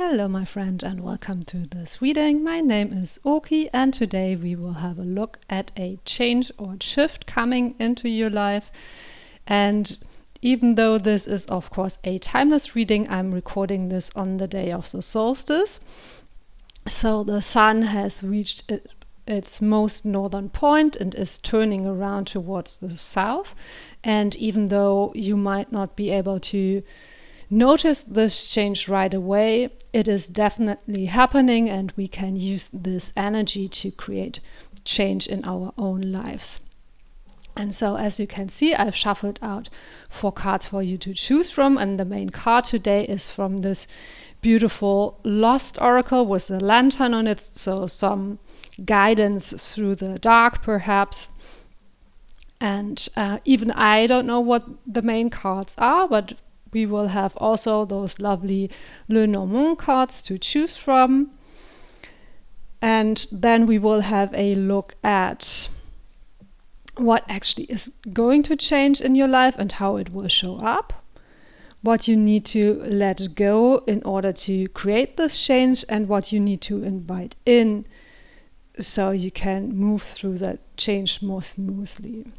Hello my friend and welcome to this reading. My name is Oki and today we will have a look at a change or shift coming into your life. And even though this is of course a timeless reading, I'm recording this on the day of the solstice. So the sun has reached its most northern point and is turning around towards the south. And even though you might not be able to notice this change right away, it is definitely happening and we can use this energy to create change in our own lives. And so as you can see, I've shuffled out 4 cards for you to choose from, and the main card today is from this beautiful Lost Oracle with the lantern on it, so some guidance through the dark perhaps. And even I don't know what the main cards are, but we will have also those lovely Lenormand cards to choose from. And then we will have a look at what actually is going to change in your life and how it will show up. What you need to let go in order to create this change and what you need to invite in so you can move through that change more smoothly.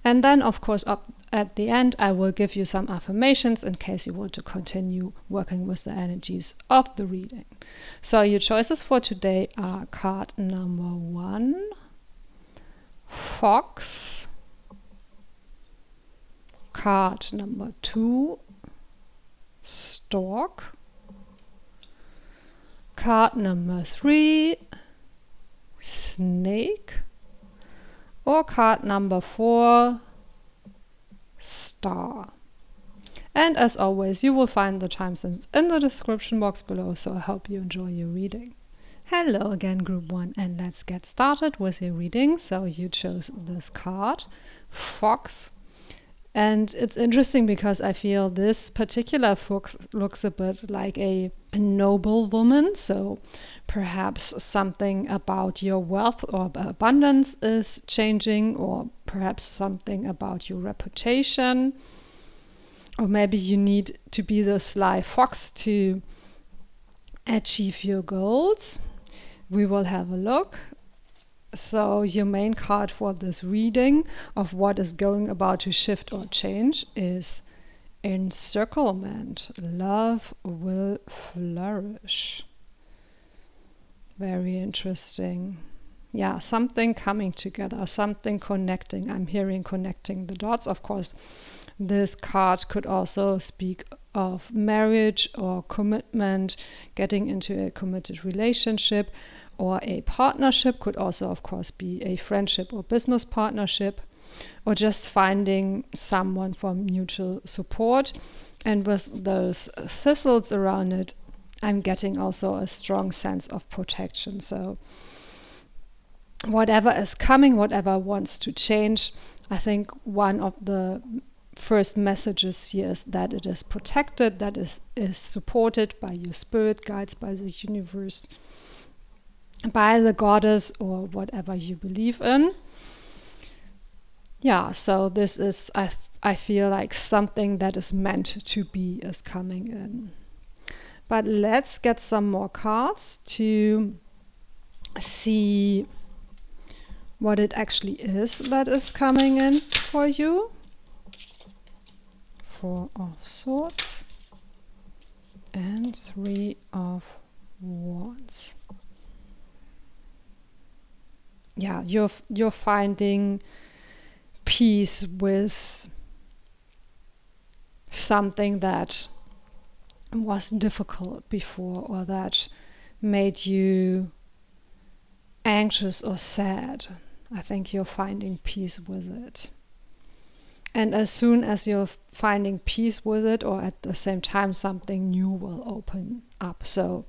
And then, of course, up at the end, I will give you some affirmations in case you want to continue working with the energies of the reading. So your choices for today are card number 1, Fox, card number 2, Stork, card number 3, Snake, or card number 4, Star. And as always, you will find the timestamps in the description box below, so I hope you enjoy your reading. Hello again, group 1, and let's get started with your reading. So you chose this card, Fox. And it's interesting because I feel this particular fox looks a bit like a noble woman. So perhaps something about your wealth or abundance is changing, or perhaps something about your reputation. Or maybe you need to be the sly fox to achieve your goals. We will have a look. So your main card for this reading of what is going about to shift or change is Encirclement. Love will flourish. Very interesting. Yeah, something coming together, something connecting. I'm hearing connecting the dots. Of course, this card could also speak of marriage or commitment, getting into a committed relationship. Or a partnership could also, of course, be a friendship or business partnership, or just finding someone for mutual support. And with those thistles around it, I'm getting also a strong sense of protection. So whatever is coming, whatever wants to change, I think one of the first messages here is that it is protected, that is supported by your spirit guides, by the universe, by the goddess, or whatever you believe in. Yeah, so this is, I feel like something that is meant to be is coming in. But let's get some more cards to see what it actually is that is coming in for you. 4 of Swords and 3 of Wands. Yeah, you're finding peace with something that was difficult before, or that made you anxious or sad. I think you're finding peace with it. And as soon as you're finding peace with it, or at the same time, something new will open up. So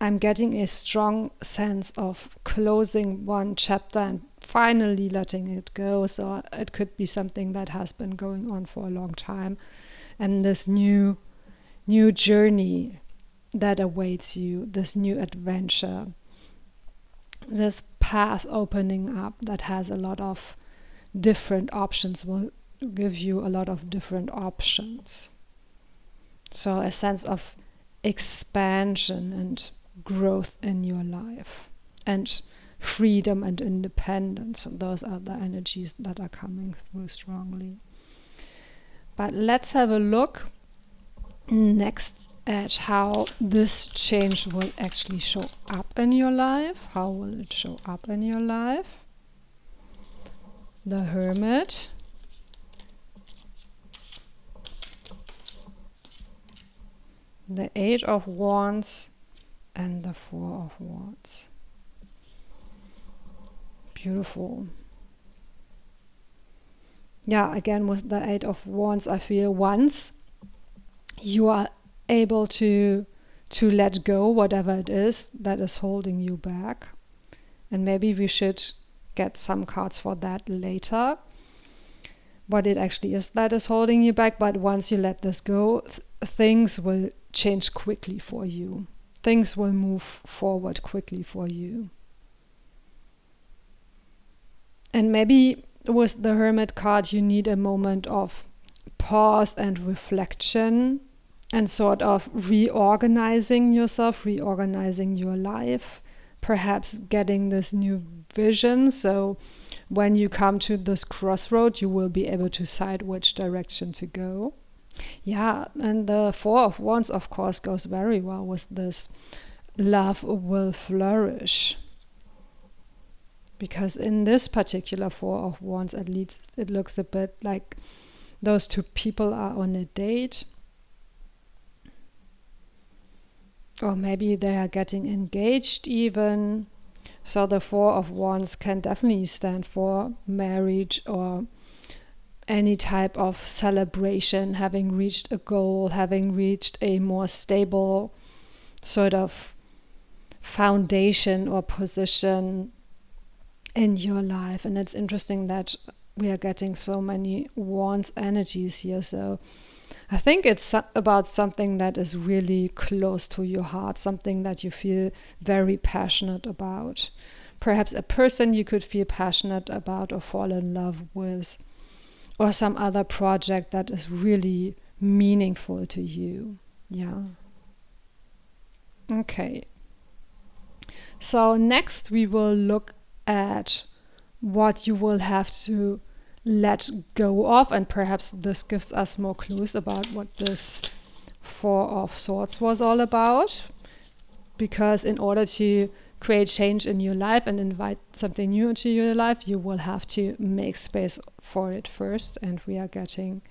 I'm getting a strong sense of closing one chapter and finally letting it go. So it could be something that has been going on for a long time. And this new journey that awaits you, this new adventure, this path opening up that has a lot of different options, will give you a lot of different options. So a sense of expansion and growth in your life, and freedom and independence. Those are the energies that are coming through strongly. But let's have a look next at how this change will actually show up in your life. How will it show up in your life? The Hermit, the Eight of Wands, and the Four of Wands. Beautiful. Yeah, again with the Eight of Wands, I feel once you are able to let go whatever it is that is holding you back, and maybe we should get some cards for that later, what it actually is that is holding you back. But once you let this go, things will change quickly for you. Things will move forward quickly for you. And maybe with the Hermit card, you need a moment of pause and reflection and sort of reorganizing yourself, reorganizing your life, perhaps getting this new vision. So when you come to this crossroad, you will be able to decide which direction to go. Yeah, and the Four of Wands, of course, goes very well with this. Love will flourish. Because in this particular Four of Wands, at least it looks a bit like those two people are on a date. Or maybe they are getting engaged even. So the Four of Wands can definitely stand for marriage or any type of celebration, having reached a goal, having reached a more stable sort of foundation or position in your life. And it's interesting that we are getting so many Wands energies here. So I think it's about something that is really close to your heart, something that you feel very passionate about. Perhaps a person you could feel passionate about or fall in love with, or some other project that is really meaningful to you. Yeah. Okay. So next we will look at what you will have to let go of, and perhaps this gives us more clues about what this Four of Swords was all about. Because in order to create change in your life and invite something new into your life, you will have to make space for it first. And we are getting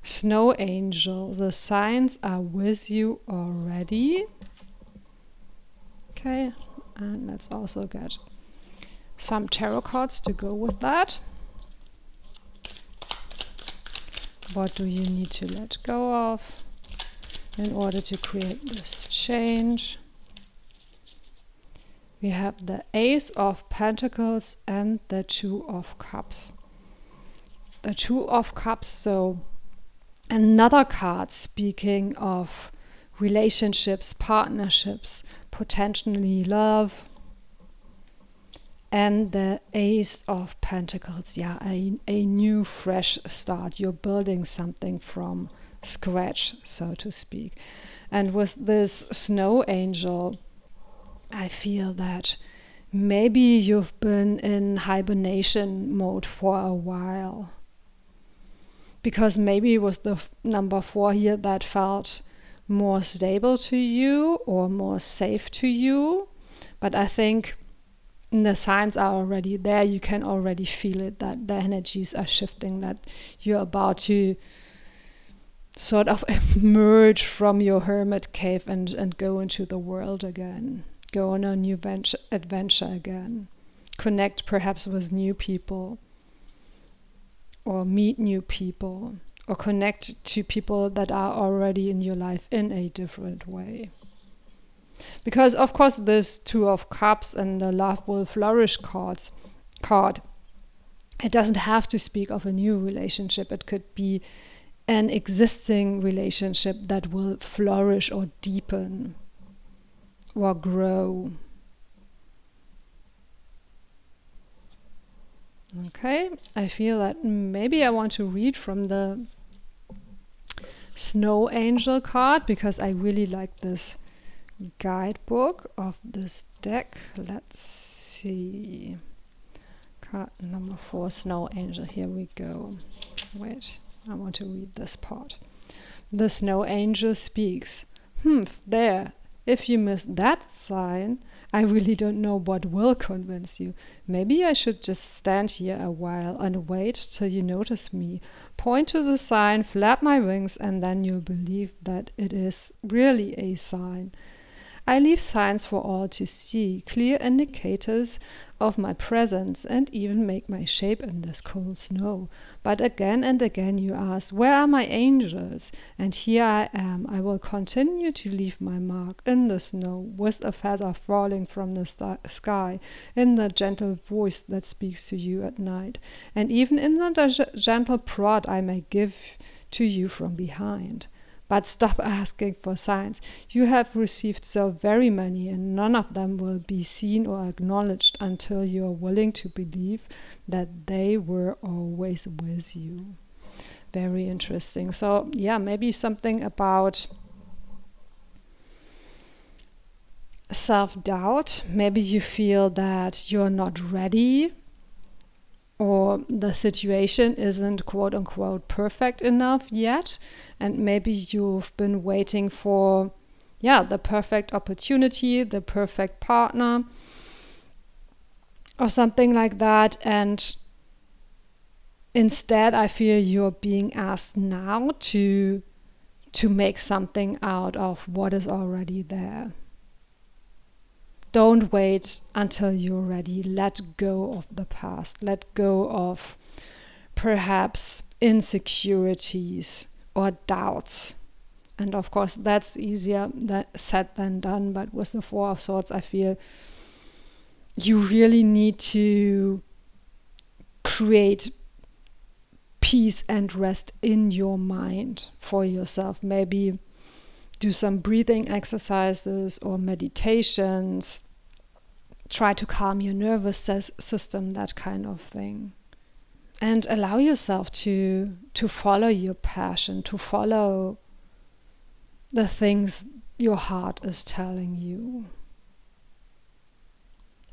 Snow Angel. The signs are with you already. Okay, and let's also get some tarot cards to go with that. What do you need to let go of in order to create this change? We have the Ace of Pentacles and the Two of Cups. The Two of Cups, so another card speaking of relationships, partnerships, potentially love. And the Ace of Pentacles, yeah, a new fresh start. You're building something from scratch, so to speak. And with this Snow Angel, I feel that maybe you've been in hibernation mode for a while. Because maybe it was the number 4 here that felt more stable to you or more safe to you. But I think the signs are already there. You can already feel it, that the energies are shifting, that you're about to sort of emerge from your hermit cave and go into the world again. Go on a new adventure again. Connect perhaps with new people. Or meet new people. Or connect to people that are already in your life in a different way. Because of course this Two of Cups and the Love Will Flourish card, it doesn't have to speak of a new relationship. It could be an existing relationship that will flourish or deepen or grow. Okay, I feel that maybe I want to read from the Snow Angel card because I really like this guidebook of this deck. Let's see. Card number 4, Snow Angel. Here we go. Wait, I want to read this part. The Snow Angel speaks. There. If you miss that sign, I really don't know what will convince you. Maybe I should just stand here a while and wait till you notice me. Point to the sign, flap my wings, and then you'll believe that it is really a sign. I leave signs for all to see, clear indicators of my presence, and even make my shape in this cold snow. But again and again you ask, where are my angels? And here I am. I will continue to leave my mark in the snow, with a feather falling from the sky, in the gentle voice that speaks to you at night, and even in the gentle prod I may give to you from behind. But stop asking for signs. You have received so very many, and none of them will be seen or acknowledged until you are willing to believe that they were always with you. Very interesting. So, yeah, maybe something about self-doubt. Maybe you feel that you're not ready, or the situation isn't quote-unquote perfect enough yet, and maybe you've been waiting for the perfect opportunity, the perfect partner, or something like that, and instead I feel you're being asked now to make something out of what is already there. Don't wait until you're ready. Let go of the past. Let go of perhaps insecurities or doubts. And of course, that's easier said than done. But with the 4 of Swords, I feel you really need to create peace and rest in your mind for yourself. Maybe do some breathing exercises or meditations. Try to calm your nervous system, that kind of thing. And allow yourself to follow your passion, to follow the things your heart is telling you.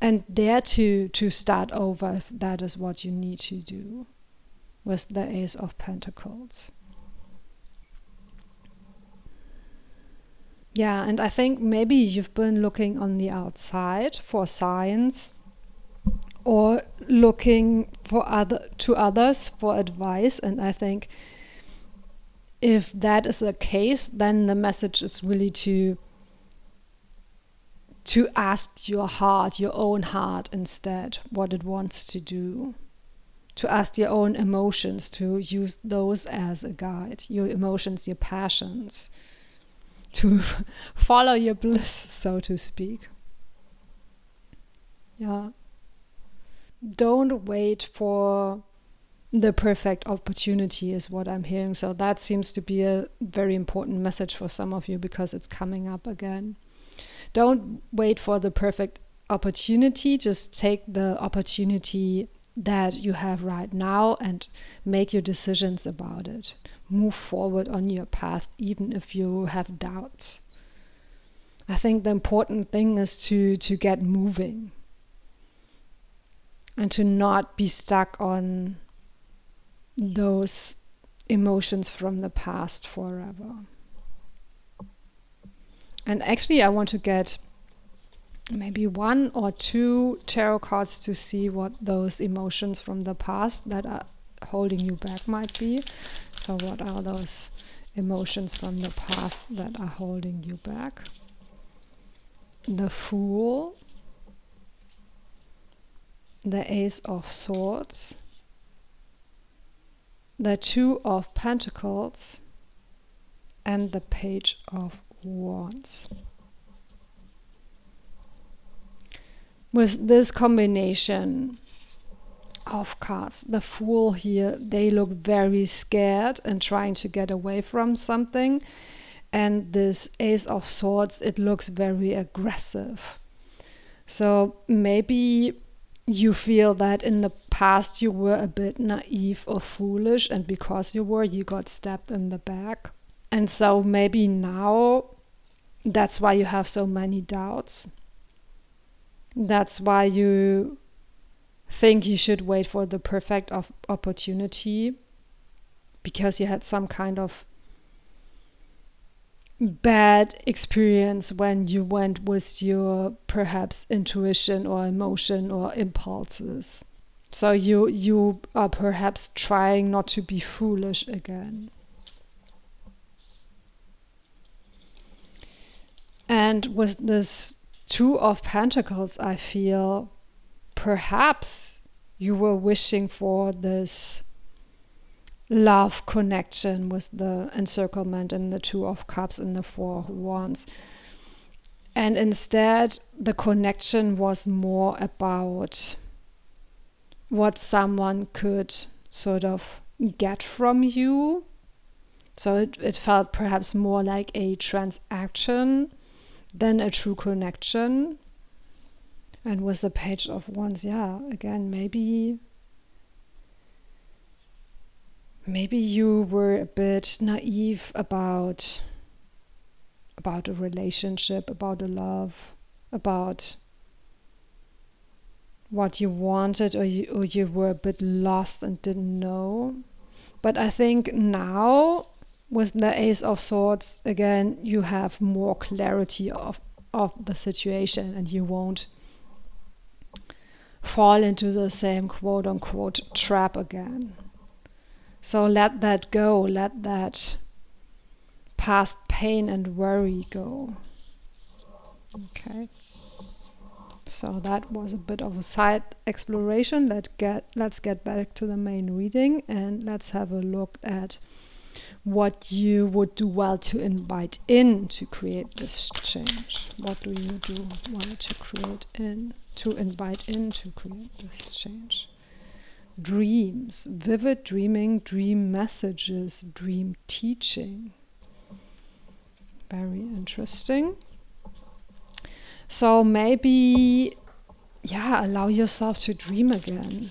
And dare to start over if that is what you need to do, with the Ace of Pentacles. Yeah, and I think maybe you've been looking on the outside for signs, or looking to others for advice. And I think if that is the case, then the message is really to ask your heart, your own heart instead, what it wants to do. To ask your own emotions, to use those as a guide, your emotions, your passions, to follow your bliss, so to speak. Yeah. Don't wait for the perfect opportunity is what I'm hearing. So that seems to be a very important message for some of you, because it's coming up again. Don't wait for the perfect opportunity. Just take the opportunity that you have right now and make your decisions about it. Move forward on your path, even if you have doubts. I think the important thing is to get moving and to not be stuck on those emotions from the past forever. And actually, I want to get maybe 1 or 2 tarot cards to see what those emotions from the past that are holding you back might be. So what are those emotions from the past that are holding you back? The Fool, the Ace of Swords, the 2 of Pentacles, and the Page of Wands. With this combination of cards, the Fool here, they look very scared and trying to get away from something. And this Ace of Swords, it looks very aggressive. So maybe you feel that in the past you were a bit naive or foolish, and because you got stabbed in the back. And so maybe now that's why you have so many doubts. That's why you think you should wait for the perfect opportunity, because you had some kind of bad experience when you went with your perhaps intuition or emotion or impulses. So you are perhaps trying not to be foolish again. And with this Two of Pentacles, I feel perhaps you were wishing for this love connection with the encirclement and the Two of Cups and the Four of Wands. And instead, the connection was more about what someone could sort of get from you. So it felt perhaps more like a transaction than a true connection. And with the Page of Wands, again, maybe you were a bit naive about a relationship, about a love, about what you wanted, or you were a bit lost and didn't know. But I think now, with the Ace of Swords, again, you have more clarity of the situation, and you won't fall into the same quote-unquote trap again. So let that go, let that past pain and worry go. Okay. So that was a bit of a side exploration. Let's get back to the main reading, and let's have a look at what you would do well to invite in to create this change. What do you do well to invite in to create this change? Dreams, vivid dreaming, dream messages, dream teaching. Very interesting. So maybe, allow yourself to dream again.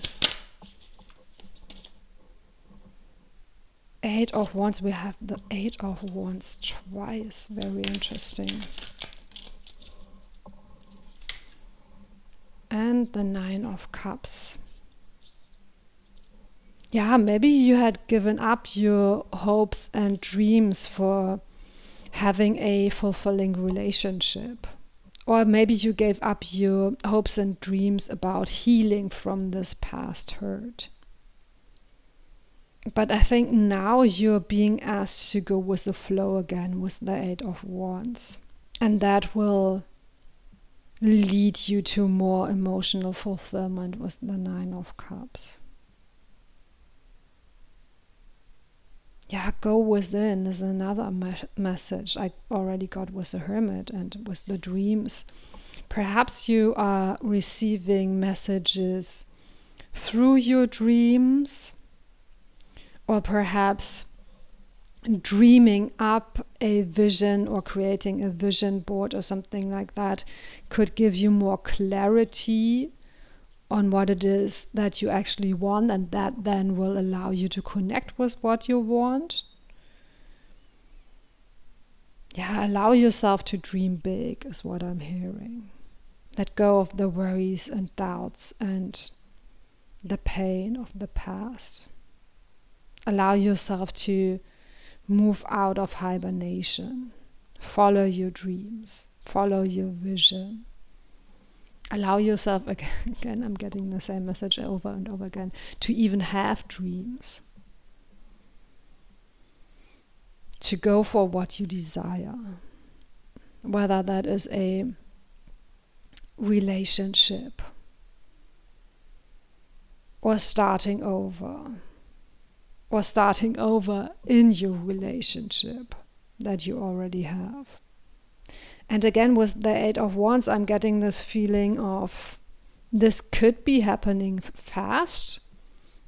Eight of Wands, we have the Eight of Wands twice. Very interesting. And the Nine of Cups. Maybe you had given up your hopes and dreams for having a fulfilling relationship. Or maybe you gave up your hopes and dreams about healing from this past hurt. But I think now you're being asked to go with the flow again with the Eight of Wands. And that will lead you to more emotional fulfillment with the Nine of Cups. Go within is another message I already got with the Hermit and with the dreams. Perhaps you are receiving messages through your dreams, or perhaps dreaming up a vision or creating a vision board or something like that could give you more clarity on what it is that you actually want, and that then will allow you to connect with what you want. Allow yourself to dream big is what I'm hearing. Let go of the worries and doubts and the pain of the past. Allow yourself to move out of hibernation. Follow your dreams. Follow your vision. Allow yourself, again, I'm getting the same message over and over again, to even have dreams. To go for what you desire. Whether that is a relationship or starting over. Or starting over in your relationship that you already have. And again, with the Eight of Wands, I'm getting this feeling of this could be happening fast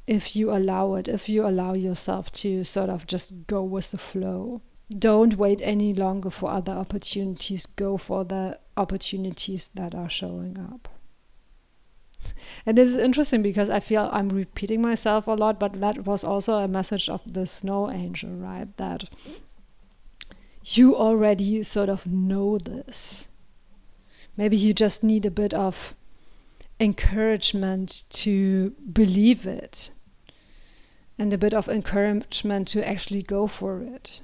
if you allow it, if you allow yourself to sort of just go with the flow. Don't wait any longer for other opportunities. Go for the opportunities that are showing up. And it's interesting because I feel I'm repeating myself a lot, but that was also a message of the Snow Angel, right? That you already sort of know this. Maybe you just need a bit of encouragement to believe it, and a bit of encouragement to actually go for it.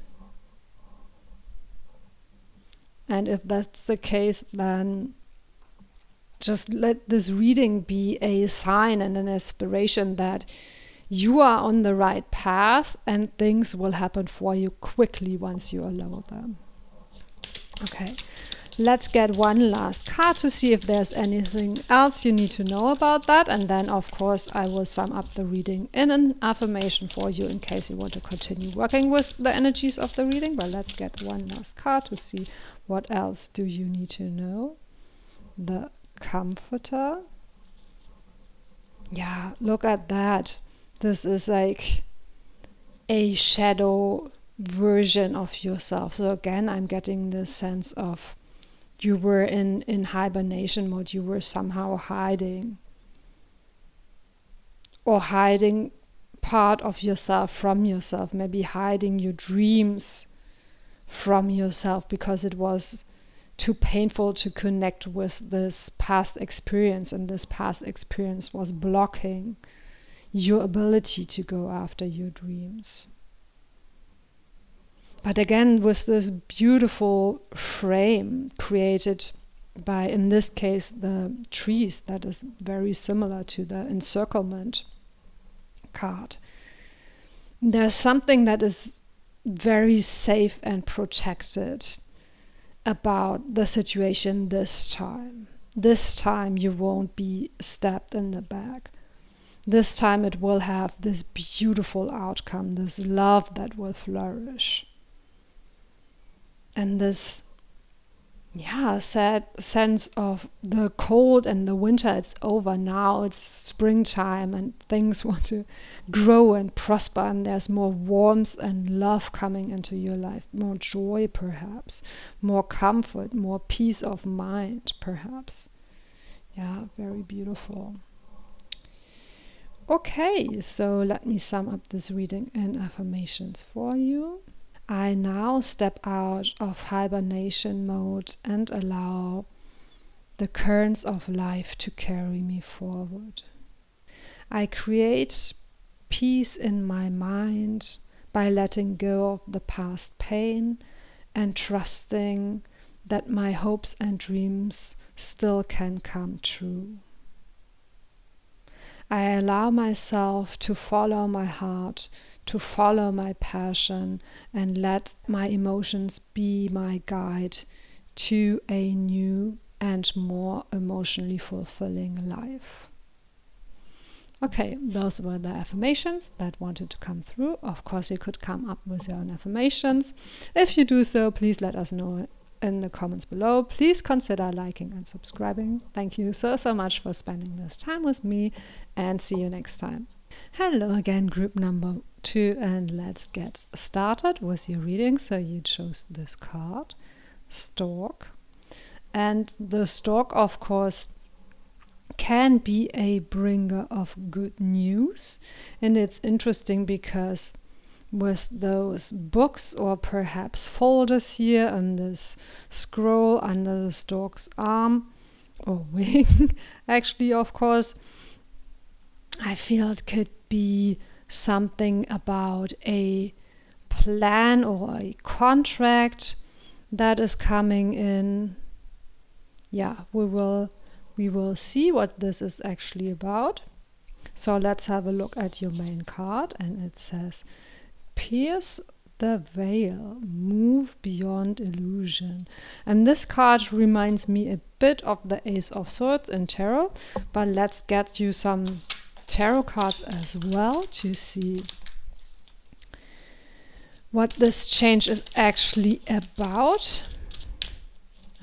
And if that's the case, then just let this reading be a sign and an inspiration that you are on the right path and things will happen for you quickly once you allow them. Okay, let's get one last card to see if there's anything else you need to know about that. And then, of course, I will sum up the reading in an affirmation for you in case you want to continue working with the energies of the reading. But let's get one last card to see what else do you need to know. The Comforter. Yeah, look at that. This is like a shadow version of yourself. So again, I'm getting this sense of you were in hibernation mode. You were somehow hiding, or hiding part of yourself from yourself, maybe hiding your dreams from yourself because it was too painful to connect with this past experience, and this past experience was blocking your ability to go after your dreams. But again, with this beautiful frame created by, in this case, the trees, that is very similar to the encirclement card, there's something that is very safe and protected about the situation this time. This time you won't be stabbed in the back. This time it will have this beautiful outcome, this love that will flourish. And this, sad sense of the cold and the winter, it's over now, it's springtime and things want to grow and prosper, and there's more warmth and love coming into your life, more joy perhaps, more comfort, more peace of mind perhaps. Yeah, very beautiful. Okay, so let me sum up this reading in affirmations for you. I now step out of hibernation mode and allow the currents of life to carry me forward. I create peace in my mind by letting go of the past pain and trusting that my hopes and dreams still can come true. I allow myself to follow my heart, to follow my passion, and let my emotions be my guide to a new and more emotionally fulfilling life. Okay, those were the affirmations that wanted to come through. Of course, you could come up with your own affirmations. If you do so, please let us know in the comments below. Please consider liking and subscribing. Thank you so much for spending this time with me, and see you next time. Hello again, group number 2, and let's get started with your reading. So you chose this card, Stork, and the Stork, of course, can be a bringer of good news. And it's interesting because with those books or perhaps folders here and this scroll under the Stork's arm or wing, actually, of course, I feel it could be something about a plan or a contract that is coming in. Yeah, we will see what this is actually about. So let's have a look at your main card, and it says, pierce the veil, move beyond illusion. And this card reminds me a bit of the Ace of Swords in tarot, but let's get you some tarot cards as well to see what this change is actually about.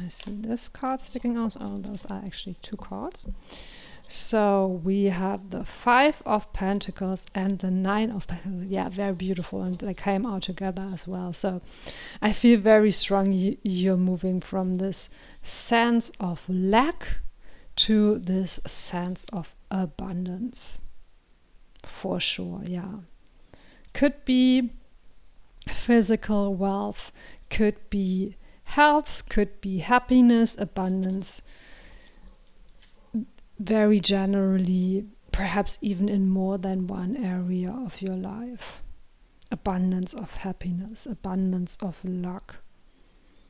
I see this card sticking out. Oh, those are actually 2 cards. So we have the 5 of Pentacles and the 9 of Pentacles. Yeah, very beautiful, and they came out together as well. So I feel very strong you're moving from this sense of lack to this sense of abundance. For sure, yeah. Could be physical wealth, could be health, could be happiness, abundance, very generally, perhaps even in more than one area of your life. Abundance of happiness, abundance of luck.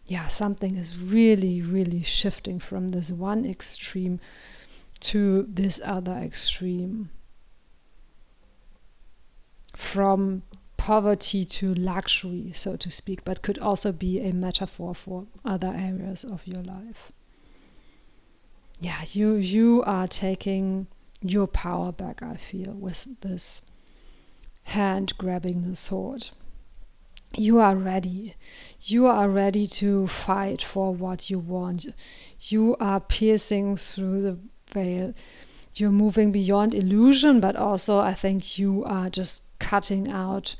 Yeah, something is really, really shifting from this one extreme to this other extreme. From poverty to luxury, so to speak, but could also be a metaphor for other areas of your life. Yeah, you are taking your power back, I feel, with this hand grabbing the sword. You are ready. You are ready to fight for what you want. You are piercing through the veil. You're moving beyond illusion, but also I think you are just cutting out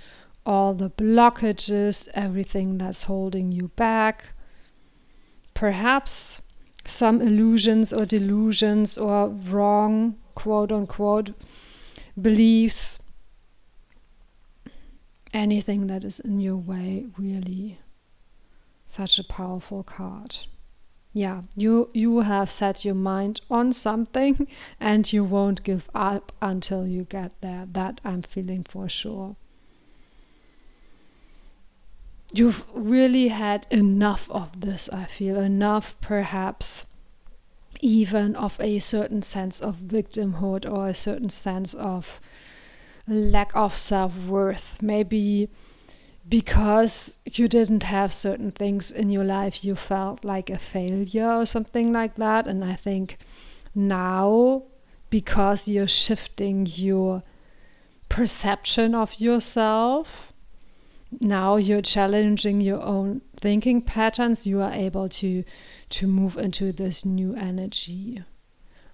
all the blockages, everything that's holding you back. Perhaps some illusions or delusions or wrong, quote unquote, beliefs. Anything that is in your way, really. Such a powerful card. Yeah, you have set your mind on something and you won't give up until you get there. That I'm feeling for sure. You've really had enough of this, I feel. Enough, perhaps, even of a certain sense of victimhood or a certain sense of lack of self-worth. Maybe because you didn't have certain things in your life, you felt like a failure or something like that. And I think now, because you're shifting your perception of yourself, now you're challenging your own thinking patterns, you are able to move into this new energy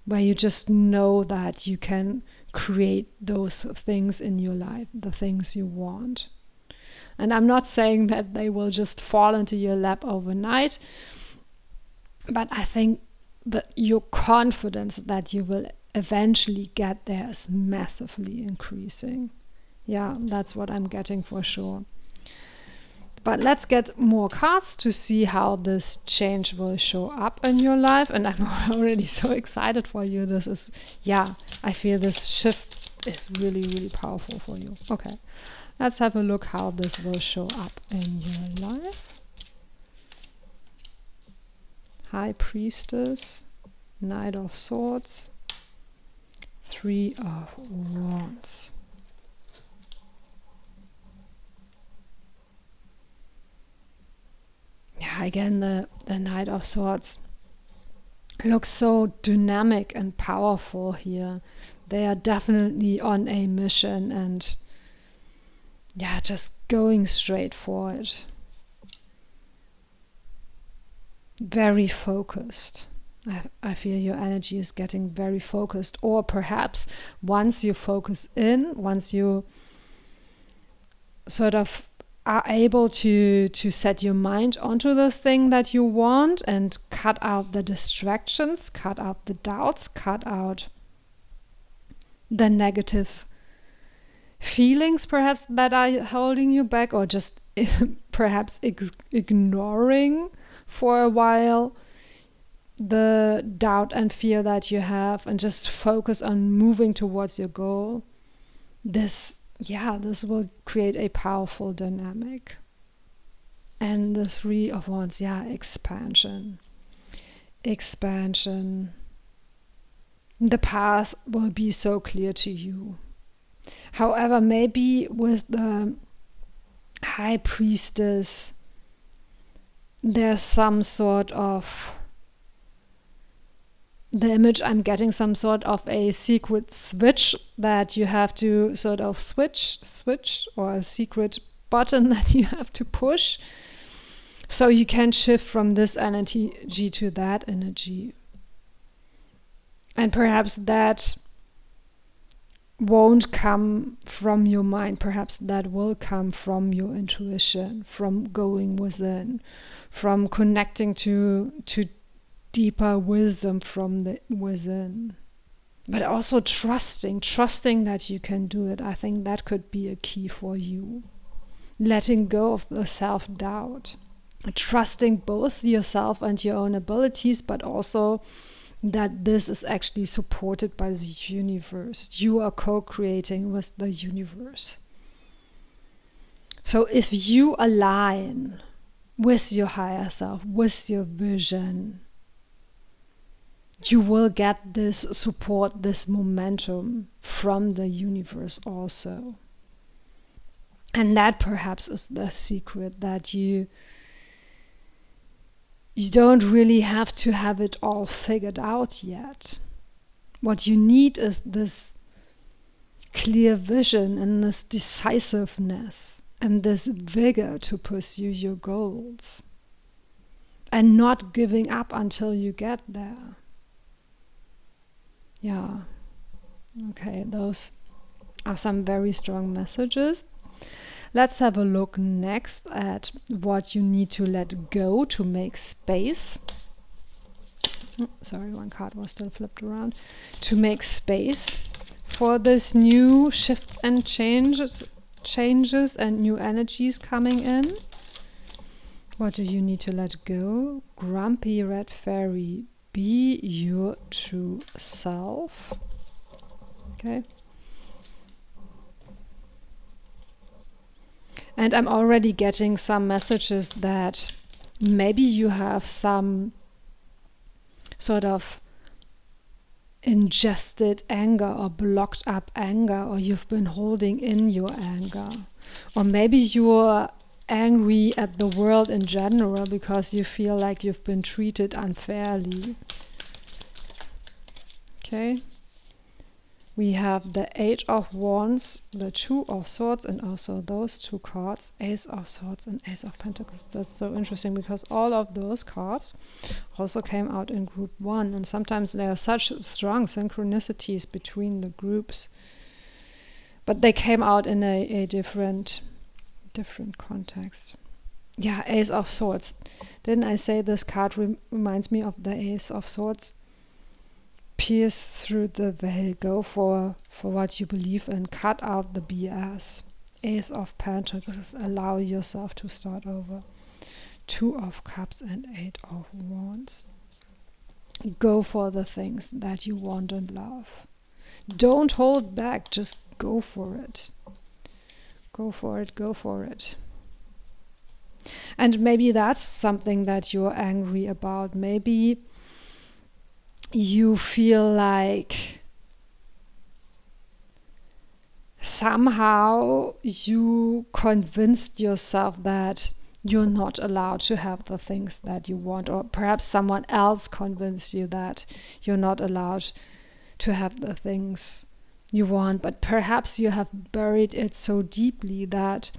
where you just know that you can create those things in your life, the things you want. And I'm not saying that they will just fall into your lap overnight, but I think that your confidence that you will eventually get there is massively increasing. Yeah, that's what I'm getting for sure. But let's get more cards to see how this change will show up in your life. And I'm already so excited for you. This is, yeah, I feel this shift is really, really powerful for you. Okay, let's have a look how this will show up in your life. High Priestess, Knight of Swords, Three of Wands. Yeah, again, the Knight of Swords looks so dynamic and powerful here. They are definitely on a mission and, yeah, just going straight for it. Very focused. I feel your energy is getting very focused. Or perhaps once you focus in, once you sort of are able to set your mind onto the thing that you want and cut out the distractions, cut out the doubts, cut out the negative feelings perhaps that are holding you back, or just perhaps ignoring for a while the doubt and fear that you have, and just focus on moving towards your goal. This will create a powerful dynamic. And the Three of Wands, expansion. The path will be so clear to you. However, maybe with the High Priestess, there's some sort of, the image I'm getting, some sort of a secret switch that you have to sort of switch, or a secret button that you have to push. So you can shift from this energy to that energy. And perhaps that won't come from your mind. Perhaps that will come from your intuition, from going within, from connecting to deeper wisdom from the within. But also trusting that you can do it. I think that could be a key for you. Letting go of the self-doubt. trusting both yourself and your own abilities, but also that this is actually supported by the universe. You are co-creating with the universe. So if you align with your higher self, with your vision, you will get this support, this momentum from the universe also. And that perhaps is the secret, that you don't really have to have it all figured out yet. What you need is this clear vision and this decisiveness and this vigor to pursue your goals, and not giving up until you get there. Yeah. Okay, those are some very strong messages. Let's have a look next at what you need to let go to make space. Sorry, one card was still flipped around. To make space for this new shifts and changes and new energies coming in. What do you need to let go? Grumpy Red Fairy, be your true self. Okay. And I'm already getting some messages that maybe you have some sort of ingested anger or blocked up anger, or you've been holding in your anger. Or maybe you're angry at the world in general because you feel like you've been treated unfairly. Okay. We have the Eight of Wands, the Two of Swords, and also those two cards, Ace of Swords and Ace of Pentacles. That's so interesting because all of those cards also came out in group 1, and sometimes there are such strong synchronicities between the groups, but they came out in a different context. Yeah, Ace of Swords. Didn't I say this card reminds me of the Ace of Swords? Pierce through the veil, go for what you believe in, cut out the BS. Ace of Pentacles, allow yourself to start over. Two of Cups and Eight of Wands. Go for the things that you want and love. Don't hold back, just go for it. Go for it, go for it. And maybe that's something that you're angry about. Maybe you feel like somehow you convinced yourself that you're not allowed to have the things that you want, or perhaps someone else convinced you that you're not allowed to have the things you want, but perhaps you have buried it so deeply that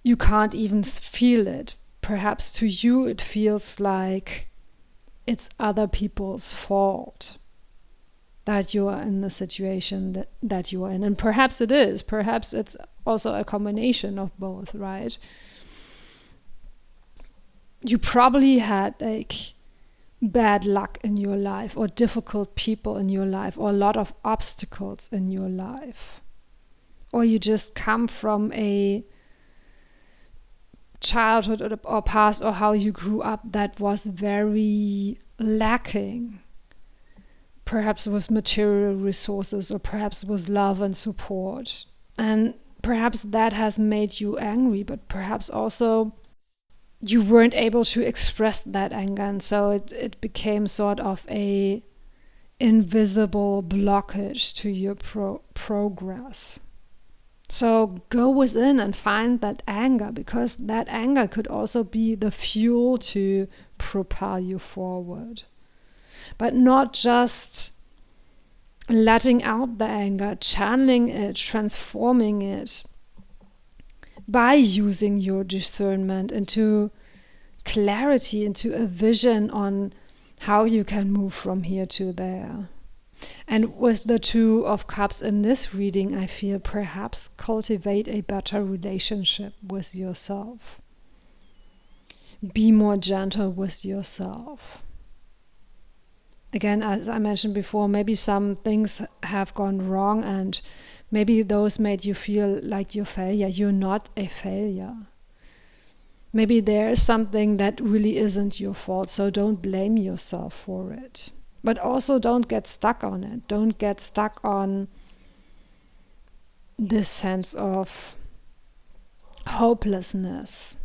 you can't even feel it. Perhaps to you it feels like it's other people's fault that you are in the situation that you are in. And perhaps it is. Perhaps it's also a combination of both, right? You probably had like bad luck in your life, or difficult people in your life, or a lot of obstacles in your life. Or you just come from a childhood or past, or how you grew up, that was very lacking, perhaps with material resources, or perhaps with love and support, and perhaps that has made you angry, but perhaps also you weren't able to express that anger, and so it became sort of a invisible blockage to your progress. So go within and find that anger, because that anger could also be the fuel to propel you forward. But not just letting out the anger, channeling it, transforming it by using your discernment into clarity, into a vision on how you can move from here to there. And with the Two of Cups in this reading, I feel perhaps cultivate a better relationship with yourself. Be more gentle with yourself. Again, as I mentioned before, maybe some things have gone wrong, and maybe those made you feel like you're a failure. You're not a failure. Maybe there's something that really isn't your fault, so don't blame yourself for it. But also don't get stuck on it. Don't get stuck on this sense of hopelessness.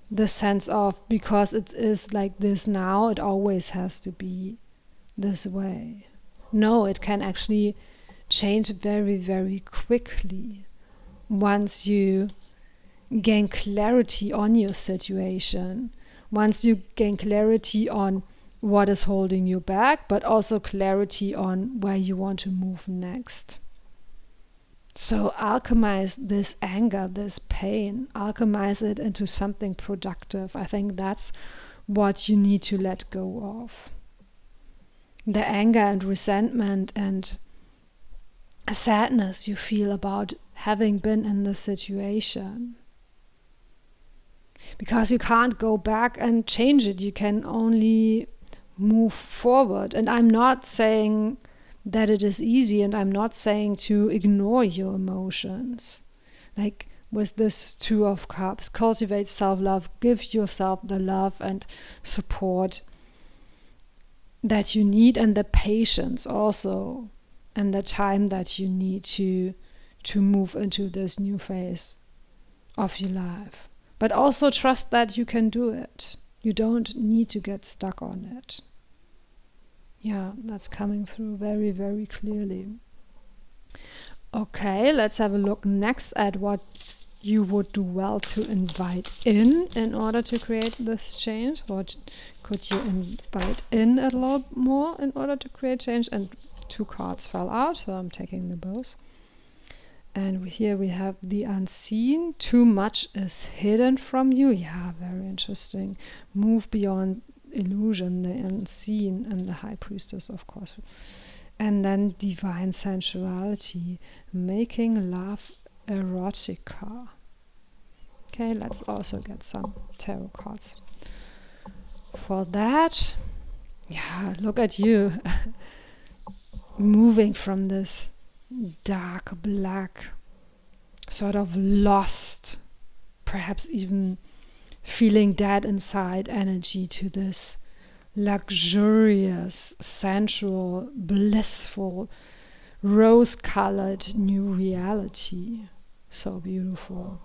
The sense of, because it is like this now, it always has to be this way. No, it can actually change very, very quickly once you gain clarity on your situation, once you gain clarity on what is holding you back, but also clarity on where you want to move next. So alchemize this anger, this pain, alchemize it into something productive. I think that's what you need to let go of. The anger and resentment and sadness you feel about having been in this situation. Because you can't go back and change it. You can only move forward. And I'm not saying that it is easy, and I'm not saying to ignore your emotions. Like with this Two of Cups, cultivate self-love, give yourself the love and support that you need, and the patience also, and the time that you need to move into this new phase of your life. But also trust that you can do it. You don't need to get stuck on it. Yeah, that's coming through very, very clearly. Okay, let's have a look next at what you would do well to invite in order to create this change. What could you invite in a little more in order to create change? And 2 cards fell out, so I'm taking them both. And here we have the unseen. Too much is hidden from you. Yeah, very interesting. Move beyond illusion, the unseen, and the High Priestess, of course. And then divine sensuality, making love erotica. Okay, let's also get some tarot cards for that. Yeah, look at you. Moving from this dark black, sort of lost, perhaps even feeling dead inside energy, to this luxurious, sensual, blissful, rose-colored new reality. So beautiful.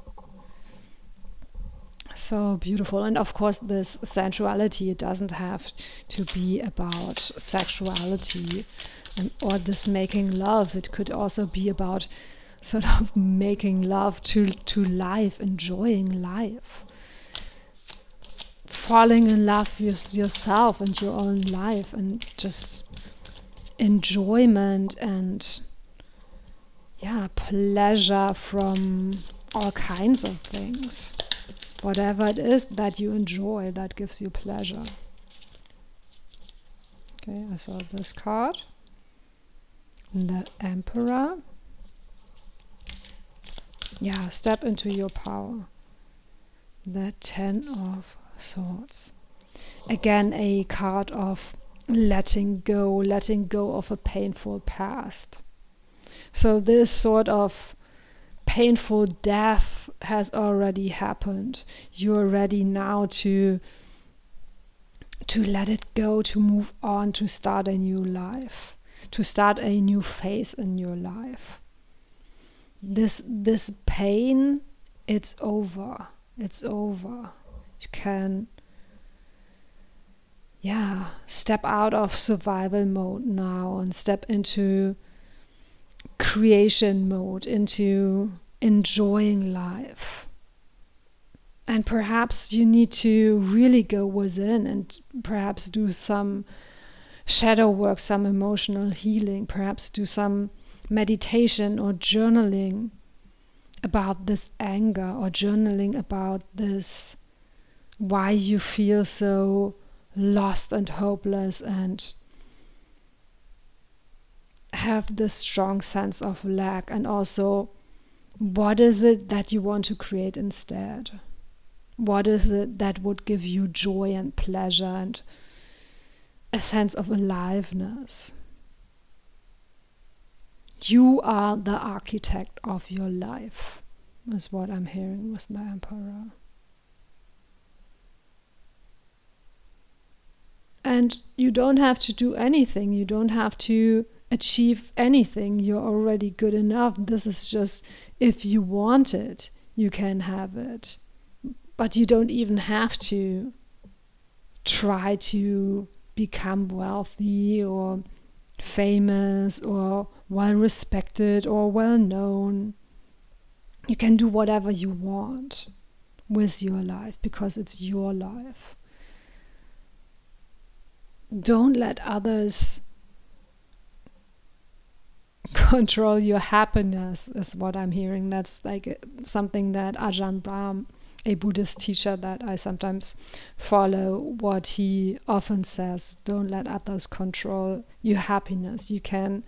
So beautiful. And of course this sensuality, it doesn't have to be about sexuality or this making love. It could also be about sort of making love to life, enjoying life. Falling in love with yourself and your own life, and just enjoyment and pleasure from all kinds of things. Whatever it is that you enjoy, that gives you pleasure. Okay, I saw this card. The Emperor. Yeah, step into your power. The 10 of Swords. Again, a card of letting go of a painful past. So this sort of painful death has already happened. You're ready now to let it go, to move on, to start a new life, to start a new phase in your life. This pain, it's over. It's over. You can step out of survival mode now and step into creation mode, into enjoying life. And perhaps you need to really go within and perhaps do some shadow work, some emotional healing, perhaps do some meditation or journaling about this anger, or journaling about this, why you feel so lost and hopeless and have this strong sense of lack, and also what is it that you want to create instead? What is it that would give you joy and pleasure and a sense of aliveness? You are the architect of your life, is what I'm hearing with the Emperor. And you don't have to do anything. You don't have to achieve anything. You're already good enough. This is just, if you want it, you can have it. But you don't even have to try to become wealthy or famous or well respected or well known. You can do whatever you want with your life because it's your life. Don't let others control your happiness, is what I'm hearing. That's like something that Ajahn Brahm, a Buddhist teacher that I sometimes follow, what he often says: don't let others control your happiness. You can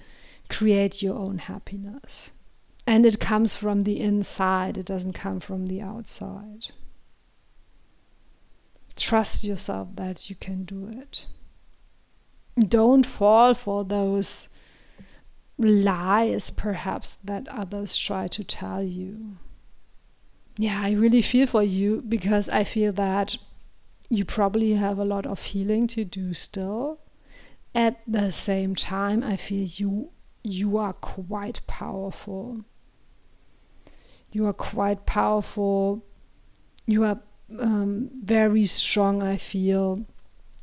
create your own happiness. And it comes from the inside. It doesn't come from the outside. Trust yourself that you can do it. Don't fall for those lies, perhaps, that others try to tell you. Yeah, I really feel for you, because I feel that you probably have a lot of healing to do still. At the same time, I feel you are quite powerful. You are quite powerful. You are very strong, I feel,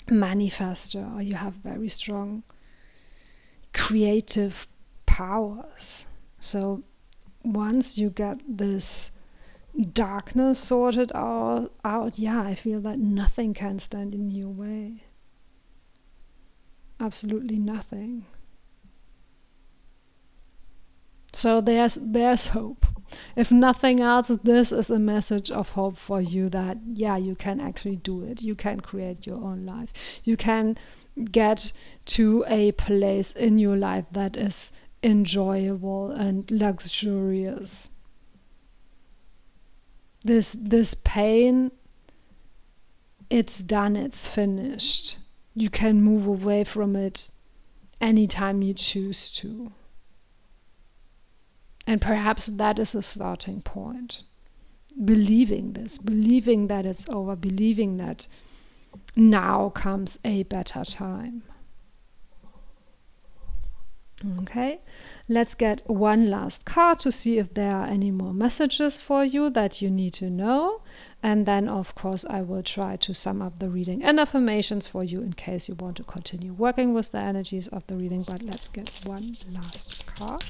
manifester, or you have very strong creative powers. So once you get this darkness sorted out, yeah, I feel that nothing can stand in your way. Absolutely nothing. So there's hope. If nothing else, this is a message of hope for you that, yeah, you can actually do it. You can create your own life. You can get to a place in your life that is enjoyable and luxurious. This pain, it's done, it's finished. You can move away from it anytime you choose to. And perhaps that is a starting point. Believing this, believing that it's over, believing that now comes a better time. Okay, let's get one last card to see if there are any more messages for you that you need to know. And then, of course, I will try to sum up the reading and affirmations for you in case you want to continue working with the energies of the reading. But let's get one last card.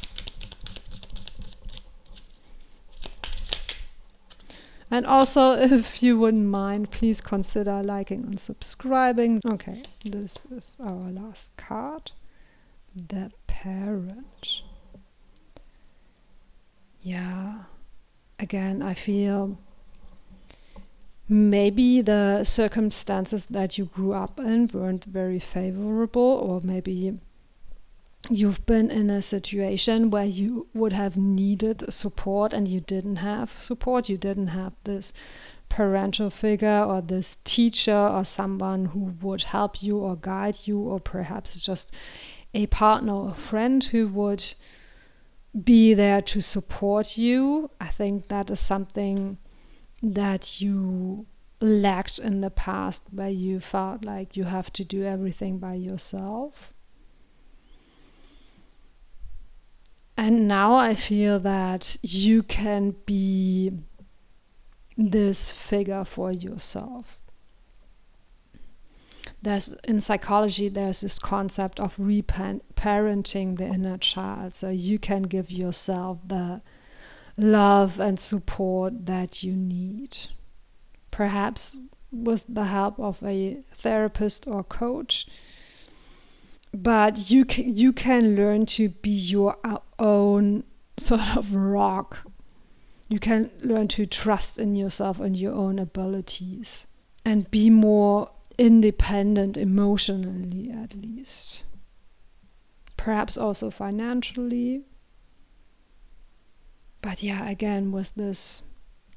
And also, if you wouldn't mind, please consider liking and subscribing. Okay, this is our last card. The Parent. Yeah, again, I feel maybe the circumstances that you grew up in weren't very favorable, or maybe you've been in a situation where you would have needed support and you didn't have support. You didn't have this parental figure or this teacher or someone who would help you or guide you, or perhaps just a partner or friend who would be there to support you. I think that is something that you lacked in the past, where you felt like you have to do everything by yourself. And now I feel that you can be this figure for yourself. In psychology, there's this concept of reparenting the inner child. So you can give yourself the love and support that you need. Perhaps with the help of a therapist or coach. But you can learn to be your own sort of rock. You can learn to trust in yourself and your own abilities and be more independent emotionally, at least. Perhaps also financially. But yeah, again, with this,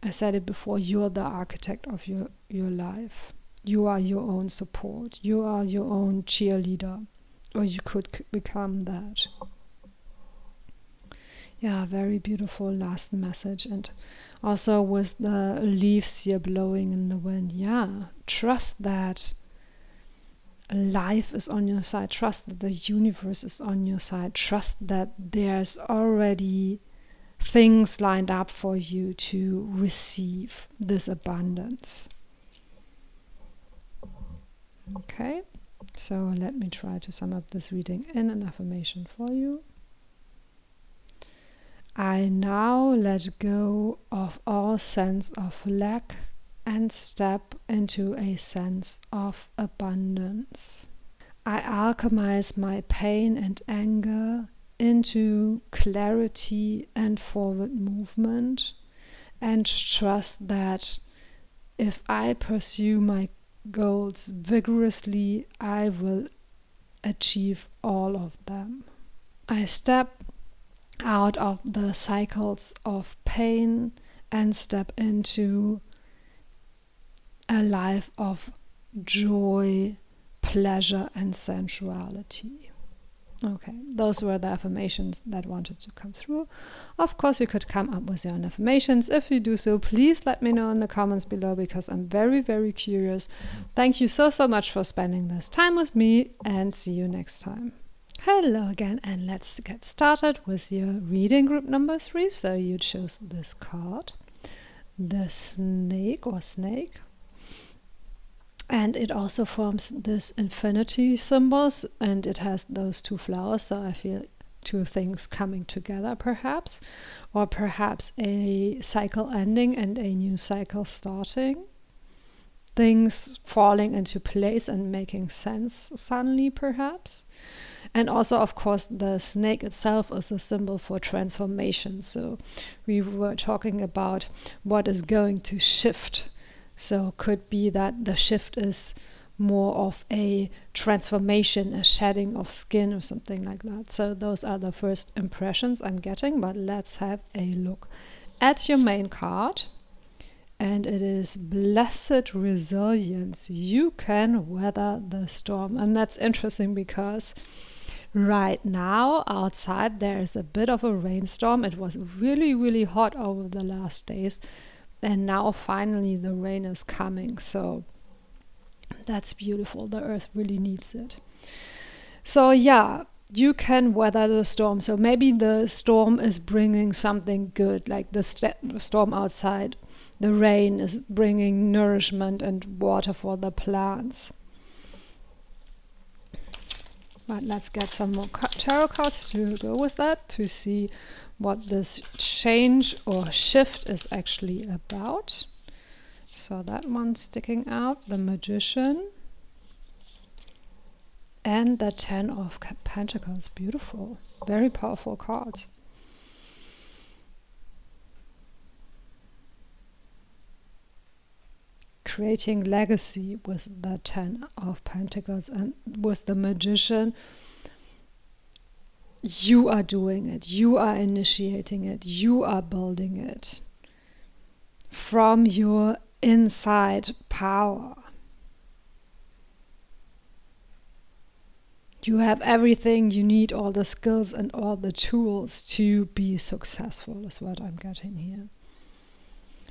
I said it before, you're the architect of your life. You are your own support. You are your own cheerleader. Or you could become that. Yeah, very beautiful last message. And also with the leaves here blowing in the wind. Yeah, trust that life is on your side. Trust that the universe is on your side. Trust that there's already things lined up for you to receive this abundance. Okay, so let me try to sum up this reading in an affirmation for you. I now let go of all sense of lack and step into a sense of abundance. I alchemize my pain and anger into clarity and forward movement, and trust that if I pursue my goals vigorously, I will achieve all of them. I step out of the cycles of pain and step into a life of joy, pleasure, and sensuality. Okay, those were the affirmations that wanted to come through. Of course, you could come up with your own affirmations. If you do so, please let me know in the comments below, because I'm very, very curious. Thank you so much for spending this time with me, and see you next time. Hello again, and let's get started with your reading group number 3. So you chose this card, the snake or snake. And it also forms this infinity symbols, and it has those 2 flowers, so I feel 2 things coming together perhaps, or perhaps a cycle ending and a new cycle starting. Things falling into place and making sense suddenly perhaps. And also, of course, the snake itself is a symbol for transformation. So we were talking about what is going to shift. So could be that the shift is more of a transformation, a shedding of skin or something like that. So those are the first impressions I'm getting, but let's have a look at your main card. And it is Blessed Resilience. You can weather the storm. And that's interesting because right now outside there is a bit of a rainstorm. It was really, really hot over the last days. And now finally the rain is coming, so that's beautiful. The earth really needs it. So yeah, you can weather the storm. So maybe the storm is bringing something good, like the storm outside. The rain is bringing nourishment and water for the plants. But let's get some more tarot cards to go with that, to see what this change or shift is actually about. So that one sticking out, the Magician, and the 10 of Pentacles. Beautiful, very powerful cards. Creating legacy with the 10 of Pentacles, and with the Magician, you are doing it, you are initiating it, you are building it from your inside power. You have everything you need, all the skills and all the tools to be successful, is what I'm getting here.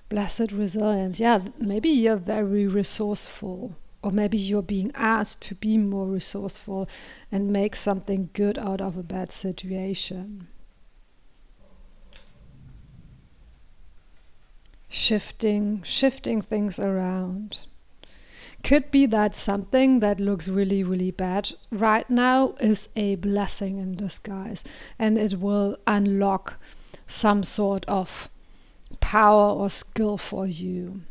Blessed Resilience. Yeah, maybe you're very resourceful. Or maybe you're being asked to be more resourceful and make something good out of a bad situation. Shifting things around. Could be that something that looks really, really bad right now is a blessing in disguise, and it will unlock some sort of power or skill for you.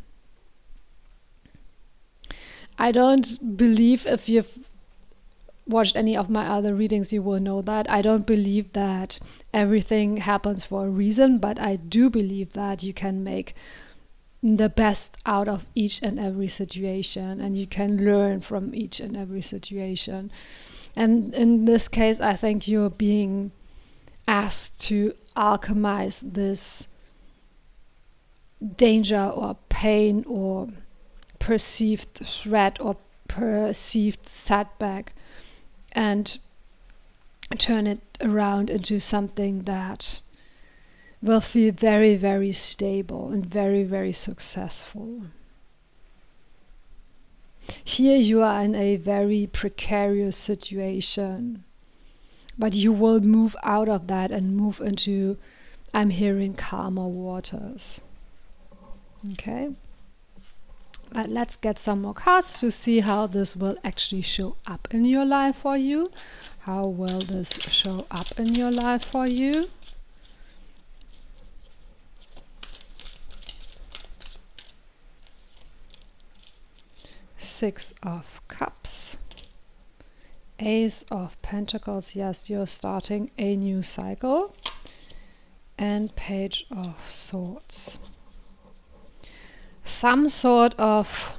I don't believe, if you've watched any of my other readings, you will know that. I don't believe that everything happens for a reason, but I do believe that you can make the best out of each and every situation, and you can learn from each and every situation. And in this case, I think you're being asked to alchemize this danger or pain or perceived threat or perceived setback, and turn it around into something that will feel very, very stable and very, very successful. Here you are in a very precarious situation, but you will move out of that and move into, I'm hearing, calmer waters. Okay? But let's get some more cards to see how this will actually show up in your life for you. How will this show up in your life for you? Six of Cups. Ace of Pentacles. Yes, you're starting a new cycle. And Page of Swords. Some sort of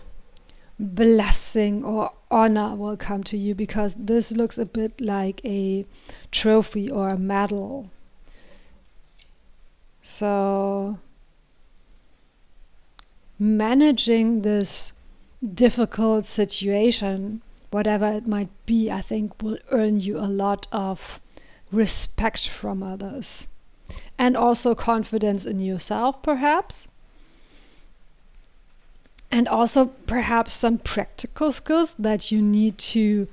blessing or honor will come to you, because this looks a bit like a trophy or a medal. So managing this difficult situation, whatever it might be, I think will earn you a lot of respect from others, and also confidence in yourself, perhaps. And also perhaps some practical skills that you need to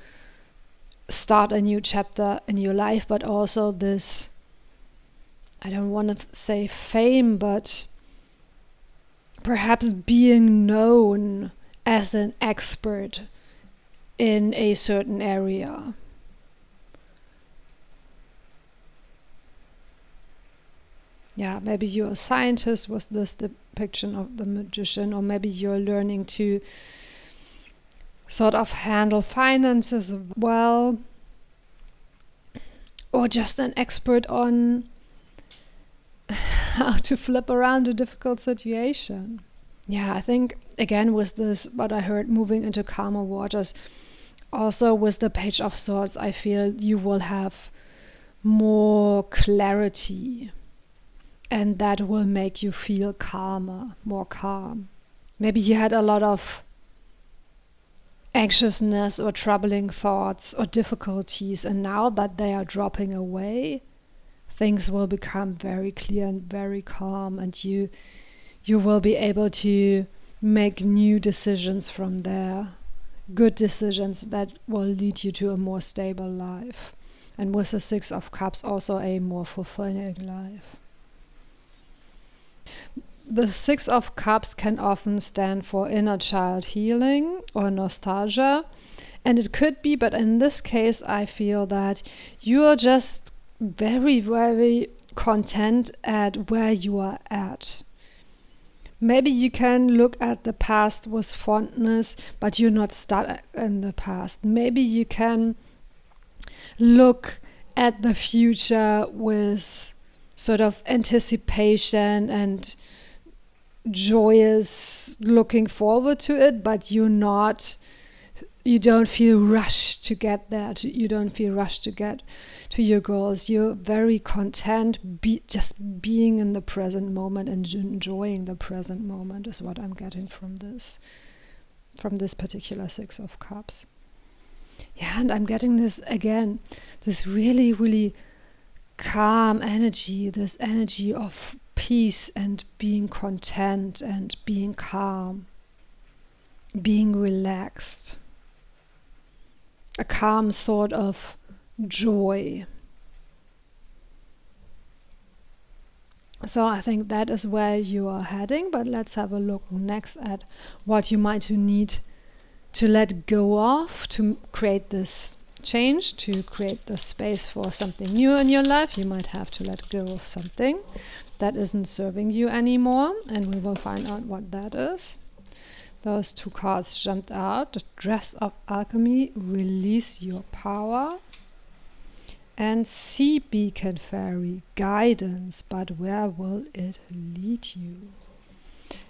start a new chapter in your life, but also this, I don't want to say fame, but perhaps being known as an expert in a certain area. Yeah, maybe you're a scientist with this depiction of the magician, or maybe you're learning to sort of handle finances well, or just an expert on how to flip around a difficult situation. Yeah, I think again with this, what I heard, moving into calmer waters, also with the Page of Swords, I feel you will have more clarity. And that will make you feel calmer, more calm. Maybe you had a lot of anxiousness or troubling thoughts or difficulties, and now that they are dropping away, things will become very clear and very calm, and you will be able to make new decisions from there. Good decisions that will lead you to a more stable life. And with the Six of Cups, also a more fulfilling life. The Six of Cups can often stand for inner child healing or nostalgia, and it could be, but in this case I feel that you are just very, very content at where you are at. Maybe you can look at the past with fondness, but you're not stuck in the past. Maybe you can look at the future with sort of anticipation and joyous looking forward to it, but you don't feel rushed to get there. You don't feel rushed to get to your goals. You're very content just being in the present moment and enjoying the present moment is what I'm getting from this particular Six of Cups. Yeah, and I'm getting this again, this really, really calm energy, this energy of peace and being content and being calm, being relaxed, a calm sort of joy. So I think that is where you are heading, but let's have a look next at what you might need to let go of to create this change, to create the space for something new in your life. You might have to let go of something that isn't serving you anymore, and we will find out what that is. Those two cards jumped out. The Dress of Alchemy, release your power. And Sea Beacon Fairy, guidance, but where will it lead you?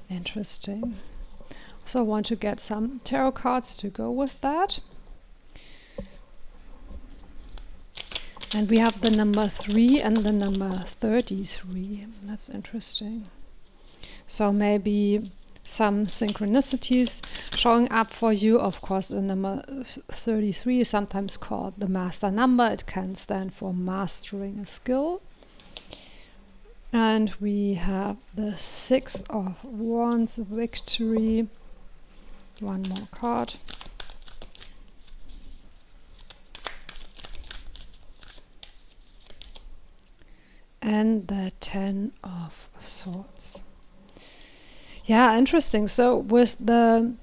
Interesting. So I want to get some tarot cards to go with that. And we have the number 3 and the number 33. That's interesting. So maybe some synchronicities showing up for you. Of course, the number 33 is sometimes called the master number. It can stand for mastering a skill. And we have the 6 of Wands, victory, One more card. And the 10 of Swords. Yeah, interesting. So with the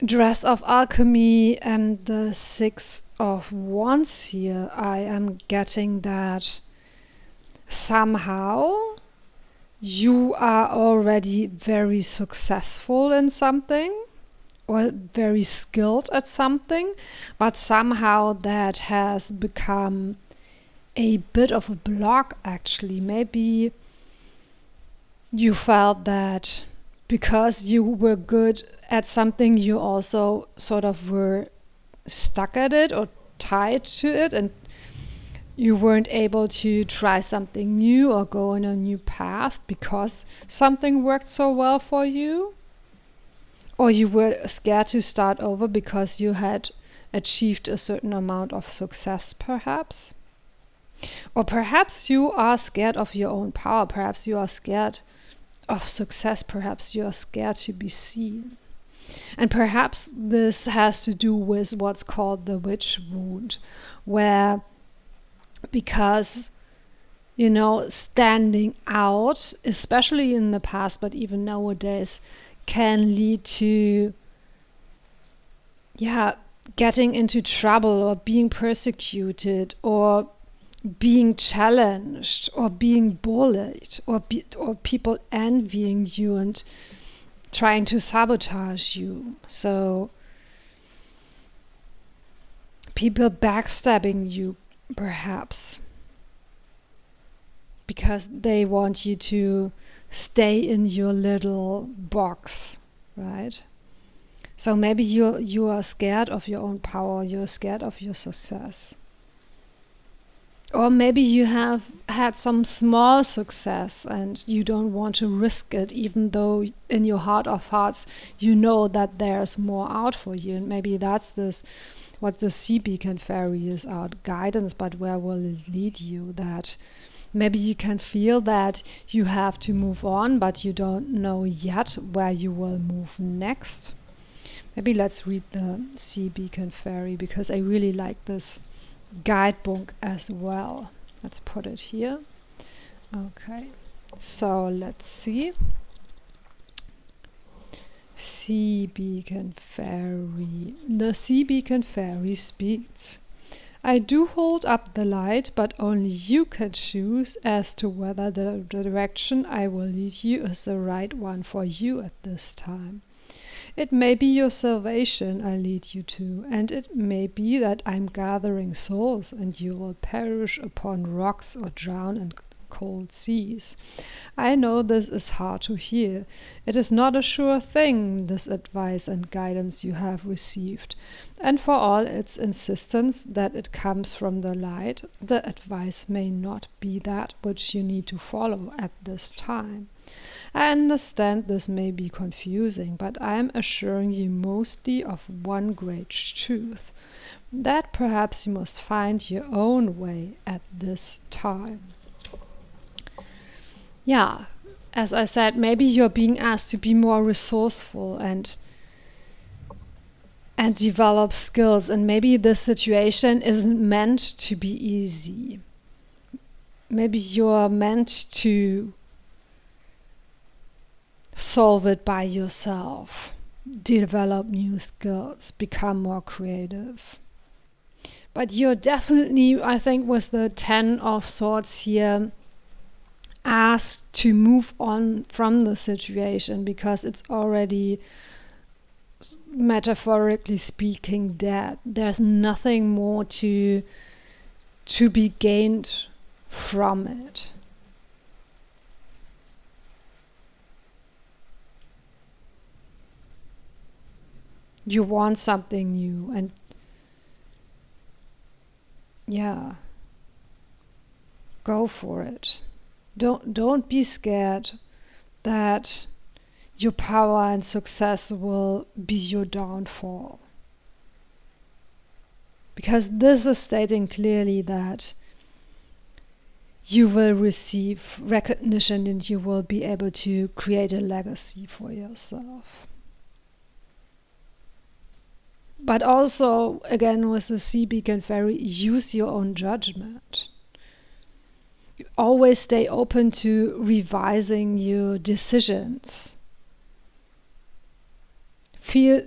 Dress of Alchemy and the 6 of Wands here, I am getting that somehow you are already very successful in something or very skilled at something, but somehow that has become a bit of a block actually. Maybe you felt that because you were good at something, you also sort of were stuck at it or tied to it, and you weren't able to try something new or go on a new path because something worked so well for you. Or you were scared to start over because you had achieved a certain amount of success, perhaps. Or perhaps you are scared of your own power. Perhaps you are scared of success. Perhaps you are scared to be seen. And perhaps this has to do with what's called the witch wound, where because, standing out, especially in the past, but even nowadays, can lead to, getting into trouble or being persecuted or being challenged or being bullied or people envying you and trying to sabotage you. So people backstabbing you, perhaps, because they want you to stay in your little box, right? So maybe you are scared of your own power, you're scared of your success. Or maybe you have had some small success and you don't want to risk it, even though in your heart of hearts you know that there's more out for you. And maybe that's what the sea beacon fairy is out, guidance, but where will it lead you? That maybe you can feel that you have to move on, but you don't know yet where you will move next. Maybe let's read the sea beacon fairy, because I really like this guidebook as well. Let's put it here. Okay, so let's see. Sea beacon fairy. The sea beacon fairy speaks. I do hold up the light, but only you can choose as to whether the direction I will lead you is the right one for you at this time. It may be your salvation I lead you to, and it may be that I'm gathering souls and you will perish upon rocks or drown in cold seas. I know this is hard to hear. It is not a sure thing, this advice and guidance you have received, and for all its insistence that it comes from the light, the advice may not be that which you need to follow at this time. I understand this may be confusing, but I am assuring you mostly of one great truth, that perhaps you must find your own way at this time. Yeah, as I said, maybe you're being asked to be more resourceful and develop skills, and maybe this situation isn't meant to be easy. Maybe you're meant to solve it by yourself, develop new skills, become more creative. But you're definitely, I think, with the 10 of Swords here, asked to move on from the situation, because it's already, metaphorically speaking, dead. There's nothing more to be gained from it. You want something new, and go for it. Don't be scared that your power and success will be your downfall. Because this is stating clearly that you will receive recognition and you will be able to create a legacy for yourself. But also, again, with the Sea Beacon Fairy, use your own judgment. Always stay open to revising your decisions.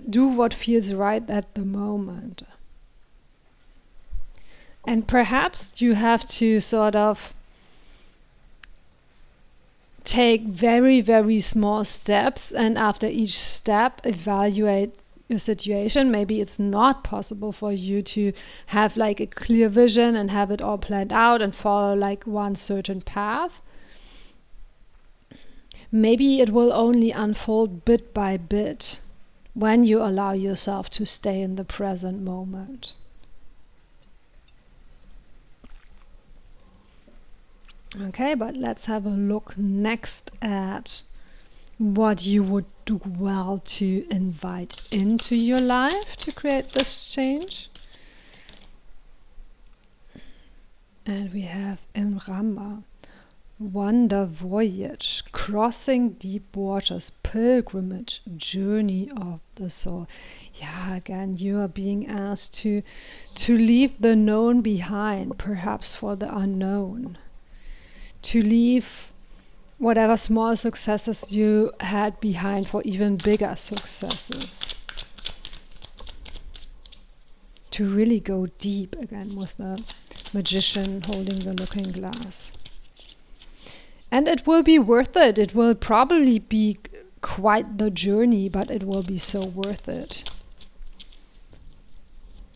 Do what feels right at the moment. And perhaps you have to sort of take very, very small steps, and after each step, evaluate your situation. Maybe it's not possible for you to have like a clear vision and have it all planned out and follow like one certain path. Maybe it will only unfold bit by bit when you allow yourself to stay in the present moment. Okay, but let's have a look next at what you would do well to invite into your life to create this change. And we have Imrama, wander voyage, crossing deep waters, pilgrimage, journey of the soul. Yeah, again, you are being asked to leave the known behind, perhaps for the unknown. To leave whatever small successes you had behind for even bigger successes. To really go deep, again, with the magician holding the looking glass. And it will be worth it. It will probably be quite the journey, but it will be so worth it.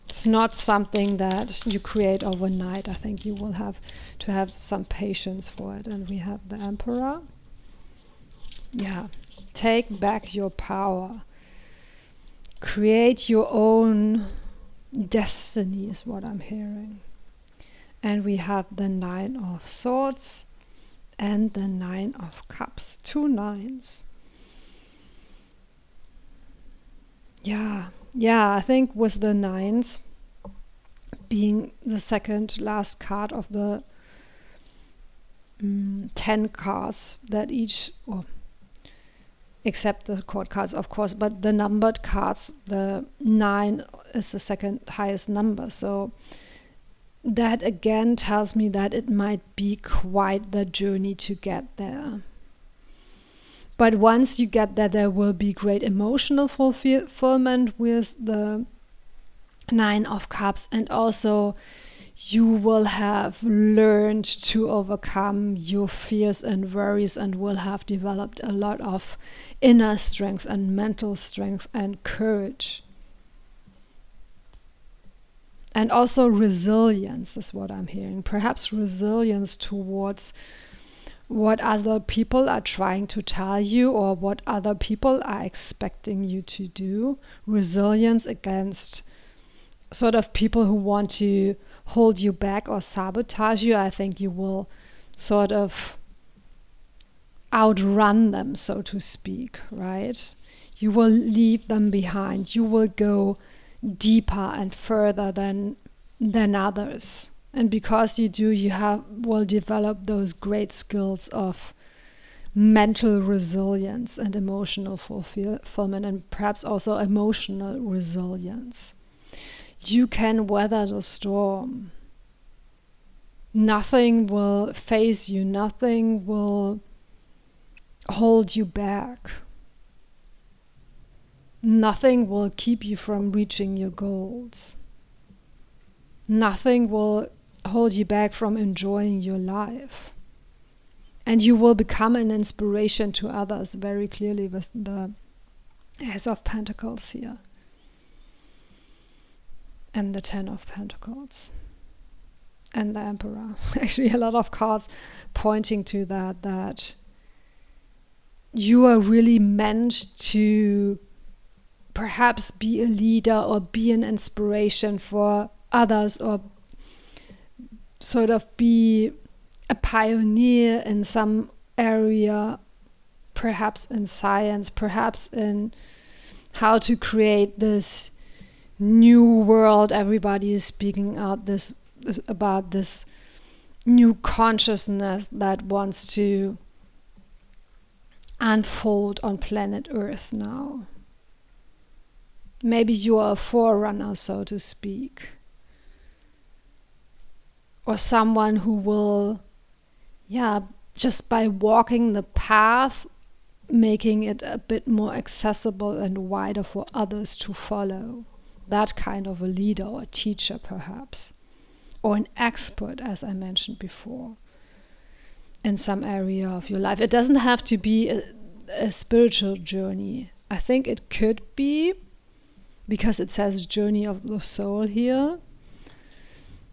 It's not something that you create overnight. I think you will have to have some patience for it. And we have the Emperor. Yeah, take back your power. Create your own destiny is what I'm hearing. And we have the 9 of Swords and the 9 of Cups. 2 9s. Yeah, I think with the 9s being the second last card of the 10 cards that each, except the court cards, of course, but the numbered cards, the 9 is the second highest number. So that again tells me that it might be quite the journey to get there. But once you get there, there will be great emotional fulfillment with the 9 of Cups, and also you will have learned to overcome your fears and worries and will have developed a lot of inner strength and mental strength and courage. And also resilience is what I'm hearing. Perhaps resilience towards what other people are trying to tell you or what other people are expecting you to do. Resilience against sort of people who want to hold you back or sabotage you. I think you will sort of outrun them, so to speak, right? You will leave them behind. You will go deeper and further than others. And because you do, will develop those great skills of mental resilience and emotional fulfillment, and perhaps also emotional resilience. You can weather the storm. Nothing will phase you. Nothing will hold you back. Nothing will keep you from reaching your goals. Nothing will hold you back from enjoying your life. And you will become an inspiration to others very clearly with the Ace of Pentacles here. And the 10 of Pentacles. And the Emperor. Actually, a lot of cards pointing to that you are really meant to perhaps be a leader or be an inspiration for others, or sort of be a pioneer in some area, perhaps in science, perhaps in how to create this new world. Everybody is speaking out about this new consciousness that wants to unfold on planet Earth now. Maybe you are a forerunner, so to speak. Or someone who will, just by walking the path, making it a bit more accessible and wider for others to follow. That kind of a leader or a teacher, perhaps. Or an expert, as I mentioned before, in some area of your life. It doesn't have to be a spiritual journey. I think it could be, because it says journey of the soul here.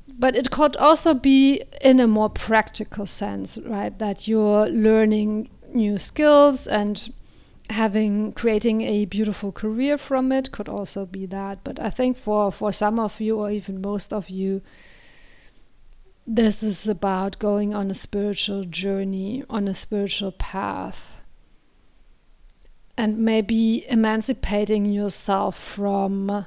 But it could also be in a more practical sense, right? That you're learning new skills and creating a beautiful career from it could also be that. But I think for some of you, or even most of you, this is about going on a spiritual journey, on a spiritual path, and maybe emancipating yourself from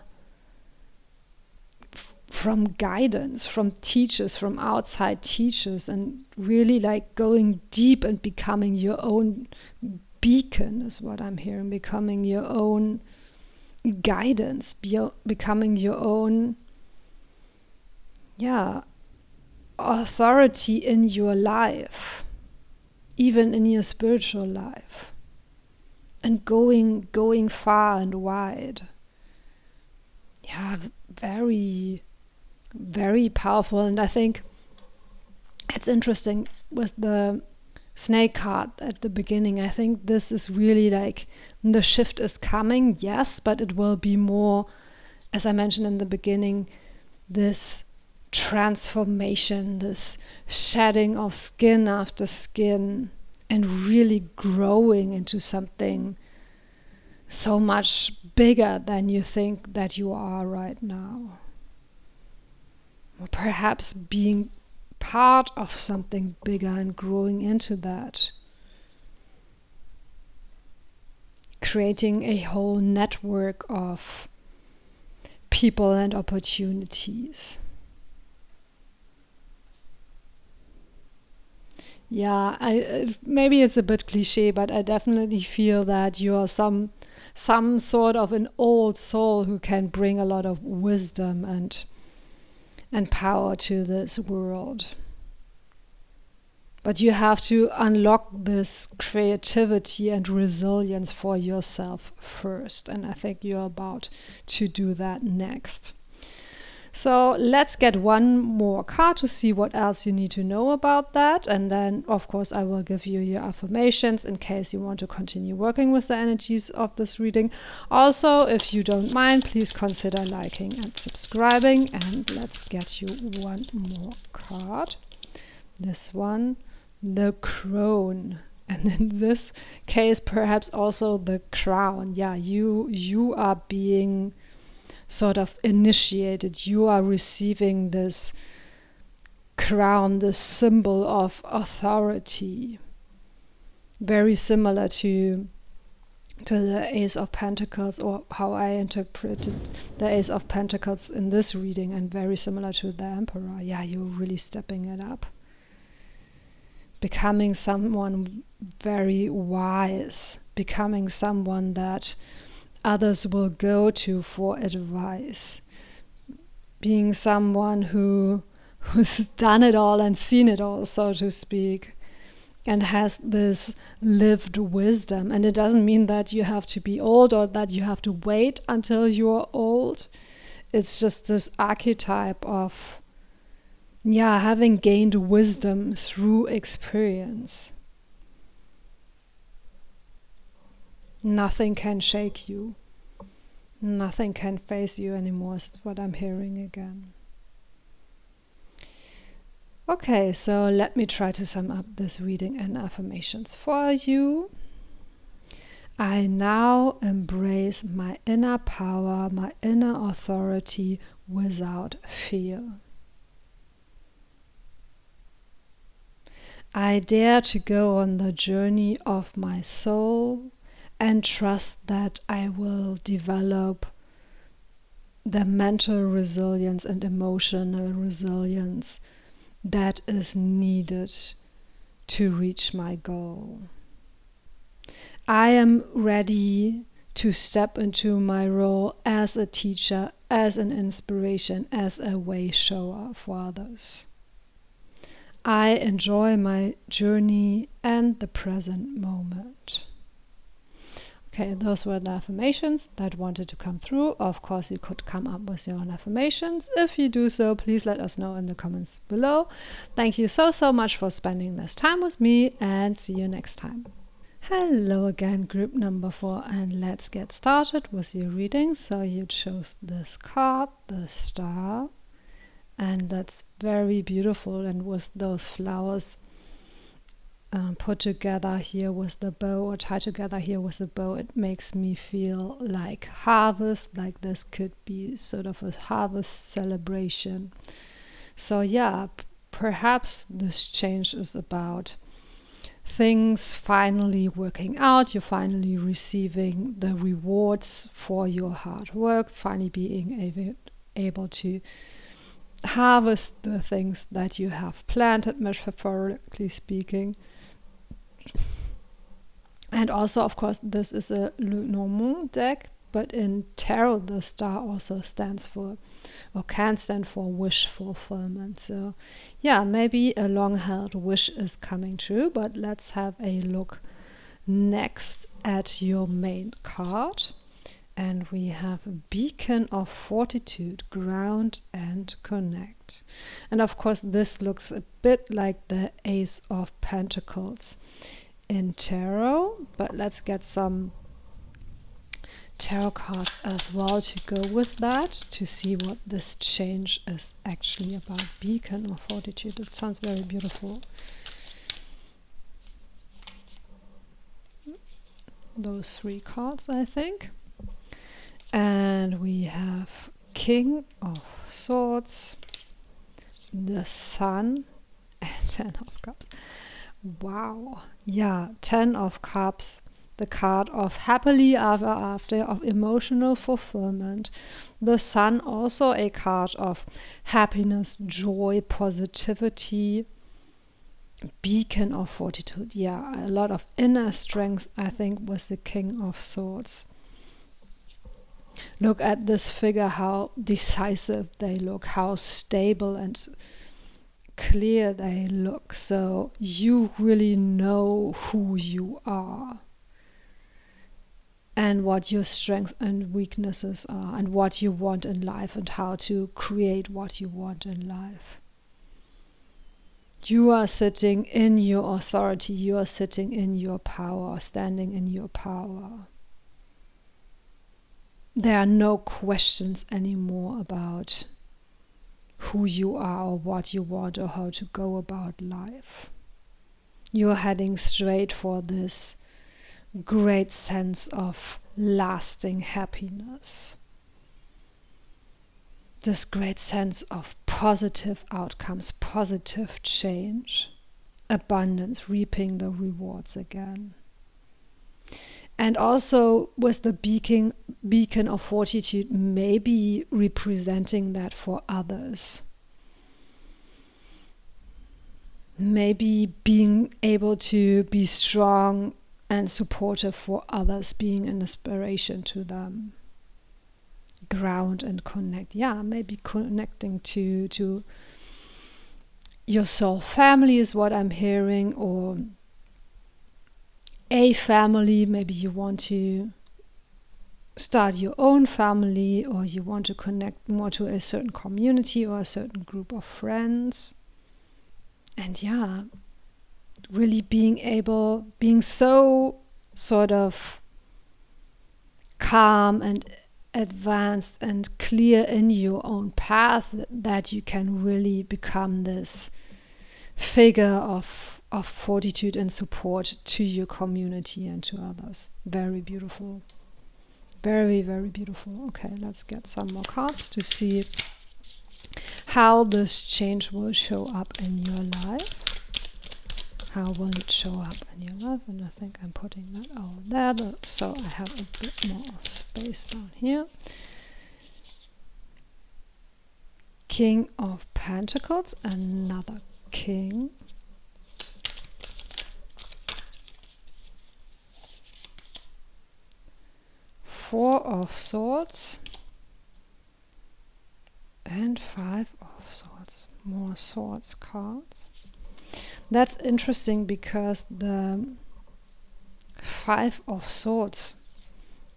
guidance, from teachers, from outside teachers, and really like going deep and becoming your own beacon is what I'm hearing, becoming your own guidance, becoming your own, authority in your life, even in your spiritual life, and going far and wide. Very, very powerful. And I think it's interesting with the snake card at the beginning. I think this is really like the shift is coming, yes, but it will be more, as I mentioned in the beginning, this transformation, this shedding of skin after skin, and really growing into something so much bigger than you think that you are right now. Or perhaps being part of something bigger and growing into that. Creating a whole network of people and opportunities. Maybe it's a bit cliche, but I definitely feel that you're some sort of an old soul who can bring a lot of wisdom and power to this world. But you have to unlock this creativity and resilience for yourself first. And I think you're about to do that next. So let's get one more card to see what else you need to know about that. And then, of course, I will give you your affirmations in case you want to continue working with the energies of this reading. Also, if you don't mind, please consider liking and subscribing. And let's get you one more card. This one, the Crone. And in this case, perhaps also the crown. You are being sort of initiated. You are receiving this crown, this symbol of authority, very similar to the Ace of Pentacles, or how I interpreted the Ace of Pentacles in this reading, and very similar to the Emperor. You're really stepping it up, becoming someone very wise, becoming someone that others will go to for advice, being someone who's done it all and seen it all, so to speak, and has this lived wisdom. And it doesn't mean that you have to be old or that you have to wait until you're old. It's just this archetype of having gained wisdom through experience. Nothing can shake you. Nothing can face you anymore. That's what I'm hearing again. Okay, so let me try to sum up this reading and affirmations for you. I now embrace my inner power, my inner authority without fear. I dare to go on the journey of my soul and trust that I will develop the mental resilience and emotional resilience that is needed to reach my goal. I am ready to step into my role as a teacher, as an inspiration, as a way shower for others. I enjoy my journey and the present moment. Okay, those were the affirmations that wanted to come through. Of course, you could come up with your own affirmations. If you do so, please let us know in the comments below. Thank you so much for spending this time with me, and see you next time. Hello again, group number 4, and let's get started with your reading. So you chose this card, the star, and that's very beautiful, and with those flowers put together here with the bow, or tied together here with the bow, it makes me feel like harvest, like this could be sort of a harvest celebration. So yeah, perhaps this change is about things finally working out, you're finally receiving the rewards for your hard work, finally being able to harvest the things that you have planted, metaphorically speaking. And also, of course, this is a Lenormand deck, but in tarot the star also stands for, or can stand for, wish fulfillment. So yeah, maybe a long-held wish is coming true, but let's have a look next at your main card. And we have a beacon of fortitude, ground and connect. And of course, this looks a bit like the Ace of Pentacles in tarot, but let's get some tarot cards as well to go with that, to see what this change is actually about. Beacon of fortitude, it sounds very beautiful. Those 3 cards, I think. And we have King of Swords, the Sun, and 10 of Cups. Wow. Yeah, 10 of Cups, the card of happily ever after, of emotional fulfillment. The Sun, also a card of happiness, joy, positivity. Beacon of fortitude. Yeah, a lot of inner strength, I think, with the King of Swords. Look at this figure, how decisive they look, how stable and clear they look. So you really know who you are and what your strengths and weaknesses are, and what you want in life, and how to create what you want in life. You are sitting in your authority, you are sitting in your power, standing in your power. There are no questions anymore about who you are or what you want or how to go about life. You're heading straight for this great sense of lasting happiness. This great sense of positive outcomes, positive change, abundance, reaping the rewards again. And also with the beacon of fortitude, maybe representing that for others. Maybe being able to be strong and supportive for others, being an inspiration to them. Ground and connect. Yeah, maybe connecting to your soul family is what I'm hearing, or a family. Maybe you want to start your own family, or you want to connect more to a certain community or a certain group of friends. And yeah, really being so sort of calm and advanced and clear in your own path that you can really become this figure of fortitude and support to your community and to others. Very beautiful. Very, very beautiful. Okay, let's get some more cards to see how this change will show up in your life. How will it show up in your life? And I think I'm putting that over there, so I have a bit more of space down here. King of Pentacles, another king. Four of Swords. And Five of Swords. More Swords cards. That's interesting because the Five of Swords,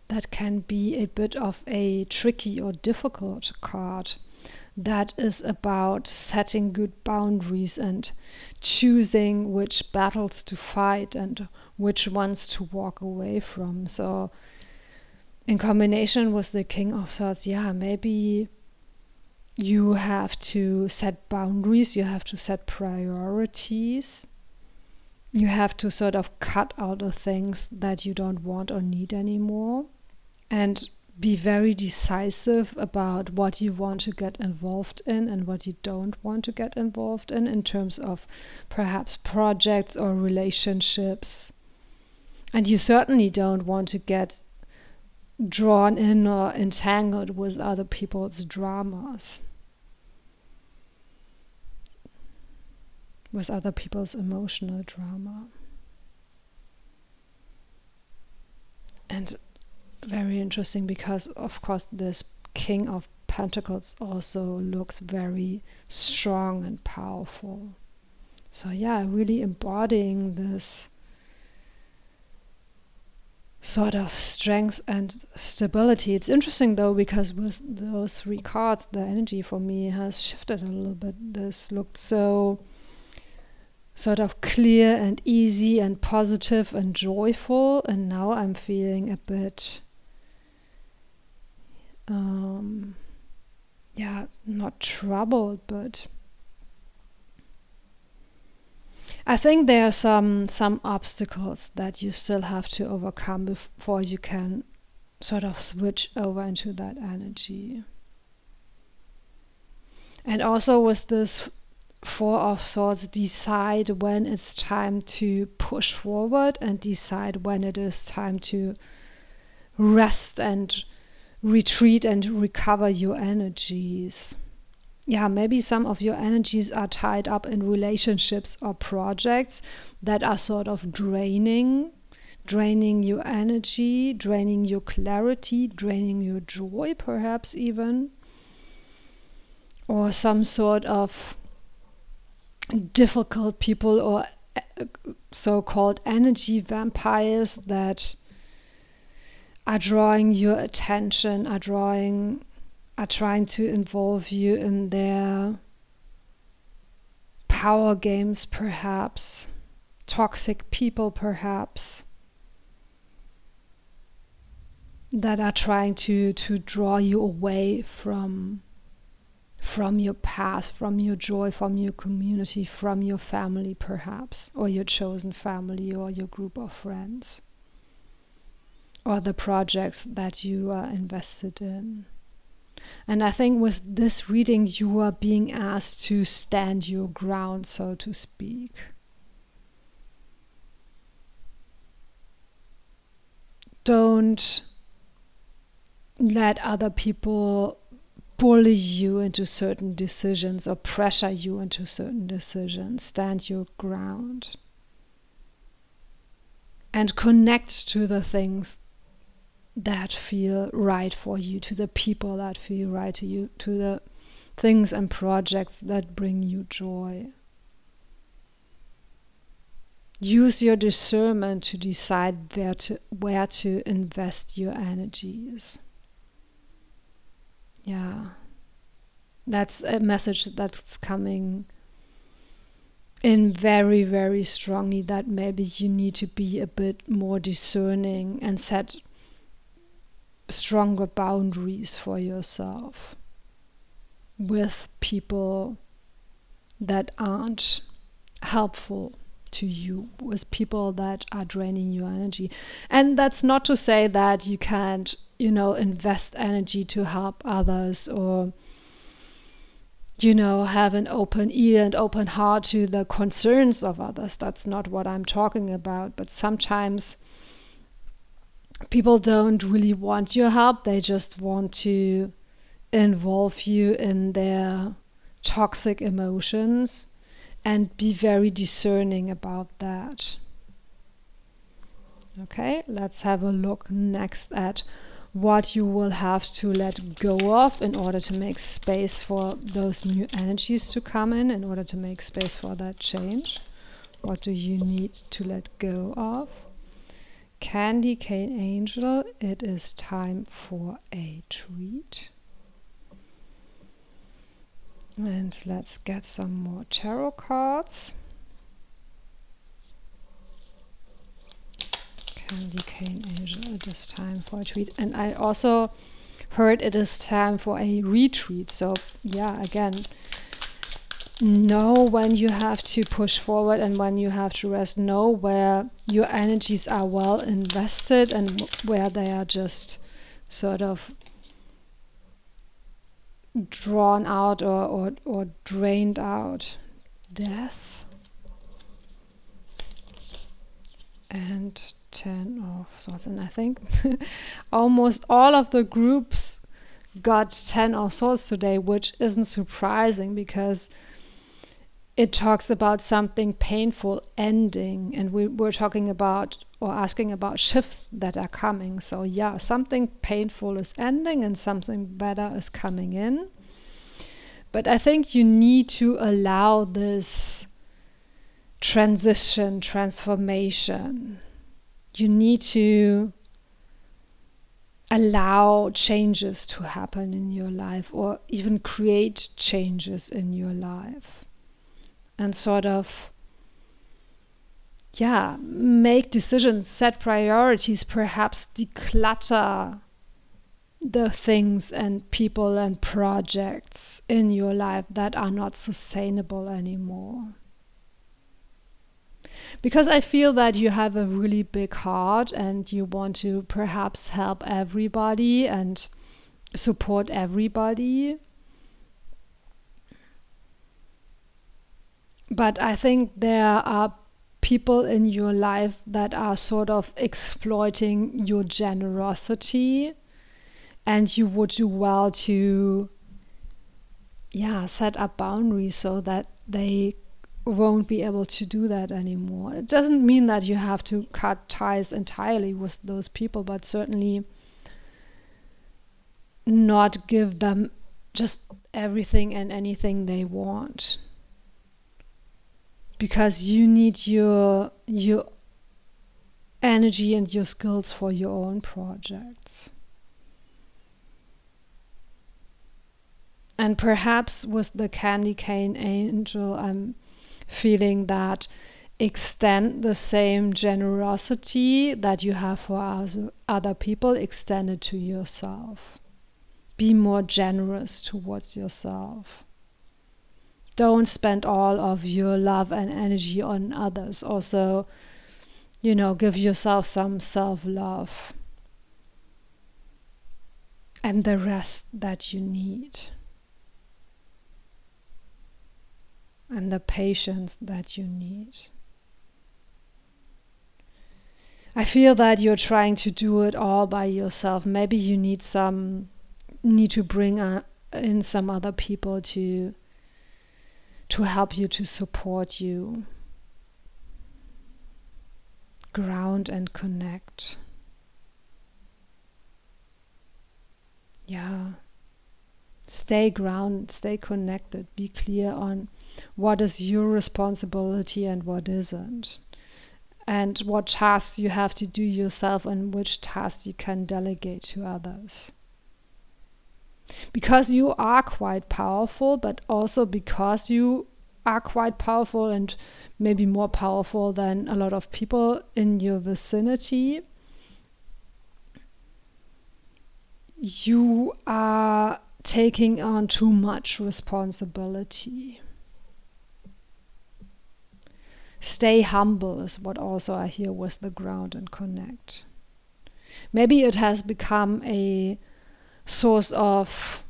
that can be a bit of a tricky or difficult card. That is about setting good boundaries and choosing which battles to fight and which ones to walk away from. So in combination with the King of Swords, maybe you have to set boundaries, you have to set priorities. You have to sort of cut out the things that you don't want or need anymore and be very decisive about what you want to get involved in and what you don't want to get involved in terms of perhaps projects or relationships. And you certainly don't want to get drawn in or entangled with other people's dramas, with other people's emotional drama. And very interesting because, of course, this King of Pentacles also looks very strong and powerful. So really embodying this sort of strength and stability. It's interesting though, because with those three cards, the energy for me has shifted a little bit. This looked so sort of clear and easy and positive and joyful, and now I'm feeling a bit not troubled, but I think there are some obstacles that you still have to overcome before you can sort of switch over into that energy. And also with this Four of Swords, decide when it's time to push forward and decide when it is time to rest and retreat and recover your energies. Maybe some of your energies are tied up in relationships or projects that are sort of draining your energy, draining your clarity, draining your joy, perhaps even. Or some sort of difficult people or so-called energy vampires that are drawing your attention, are trying to involve you in their power games, perhaps, toxic people, perhaps, that are trying to draw you away from your past, from your joy, from your community, from your family, perhaps, or your chosen family, or your group of friends, or the projects that you are invested in. And I think with this reading, you are being asked to stand your ground, so to speak. Don't let other people bully you into certain decisions or pressure you into certain decisions. Stand your ground. And connect to the things that feel right for you, to the people that feel right to you, to the things and projects that bring you joy. Use your discernment to decide where to invest your energies. That's a message that's coming in very, very strongly, that maybe you need to be a bit more discerning and set stronger boundaries for yourself with people that aren't helpful to you, with people that are draining your energy. And that's not to say that you can't, invest energy to help others, or, have an open ear and open heart to the concerns of others. That's not what I'm talking about. But sometimes people don't really want your help. They just want to involve you in their toxic emotions and be very discerning about that. Okay, let's have a look next at what you will have to let go of in order to make space for those new energies to come in order to make space for that change. What do you need to let go of? Candy Cane Angel, it is time for a treat. And let's get some more tarot cards. Candy Cane Angel, it is time for a treat. And I also heard it is time for a retreat. So yeah, again, know when you have to push forward and when you have to rest. Know where your energies are well invested and where they are just sort of drawn out or drained out. Death. And 10 of Swords. And I think almost all of the groups got 10 of Swords today, which isn't surprising because it talks about something painful ending, and we're talking about or asking about shifts that are coming. So yeah, something painful is ending and something better is coming in. But I think you need to allow this transition, transformation. You need to allow changes to happen in your life or even create changes in your life. And sort of, make decisions, set priorities, perhaps declutter the things and people and projects in your life that are not sustainable anymore. Because I feel that you have a really big heart and you want to perhaps help everybody and support everybody. But I think there are people in your life that are sort of exploiting your generosity, and you would do well to set up boundaries so that they won't be able to do that anymore. It doesn't mean that you have to cut ties entirely with those people, but certainly not give them just everything and anything they want. Because you need your energy and your skills for your own projects. And perhaps with the Candy Cane Angel, I'm feeling that extend the same generosity that you have for other people, extend it to yourself. Be more generous towards yourself. Don't spend all of your love and energy on others. Also, give yourself some self-love and the rest that you need. And the patience that you need. I feel that you're trying to do it all by yourself. Maybe you need to bring in some other people to help you, to support you. Ground and connect. Yeah. Stay grounded, stay connected. Be clear on what is your responsibility and what isn't. And what tasks you have to do yourself and which tasks you can delegate to others. Because you are quite powerful, but also because you are quite powerful and maybe more powerful than a lot of people in your vicinity, you are taking on too much responsibility. Stay humble is what also I hear with the ground and connect. Maybe it has become a source of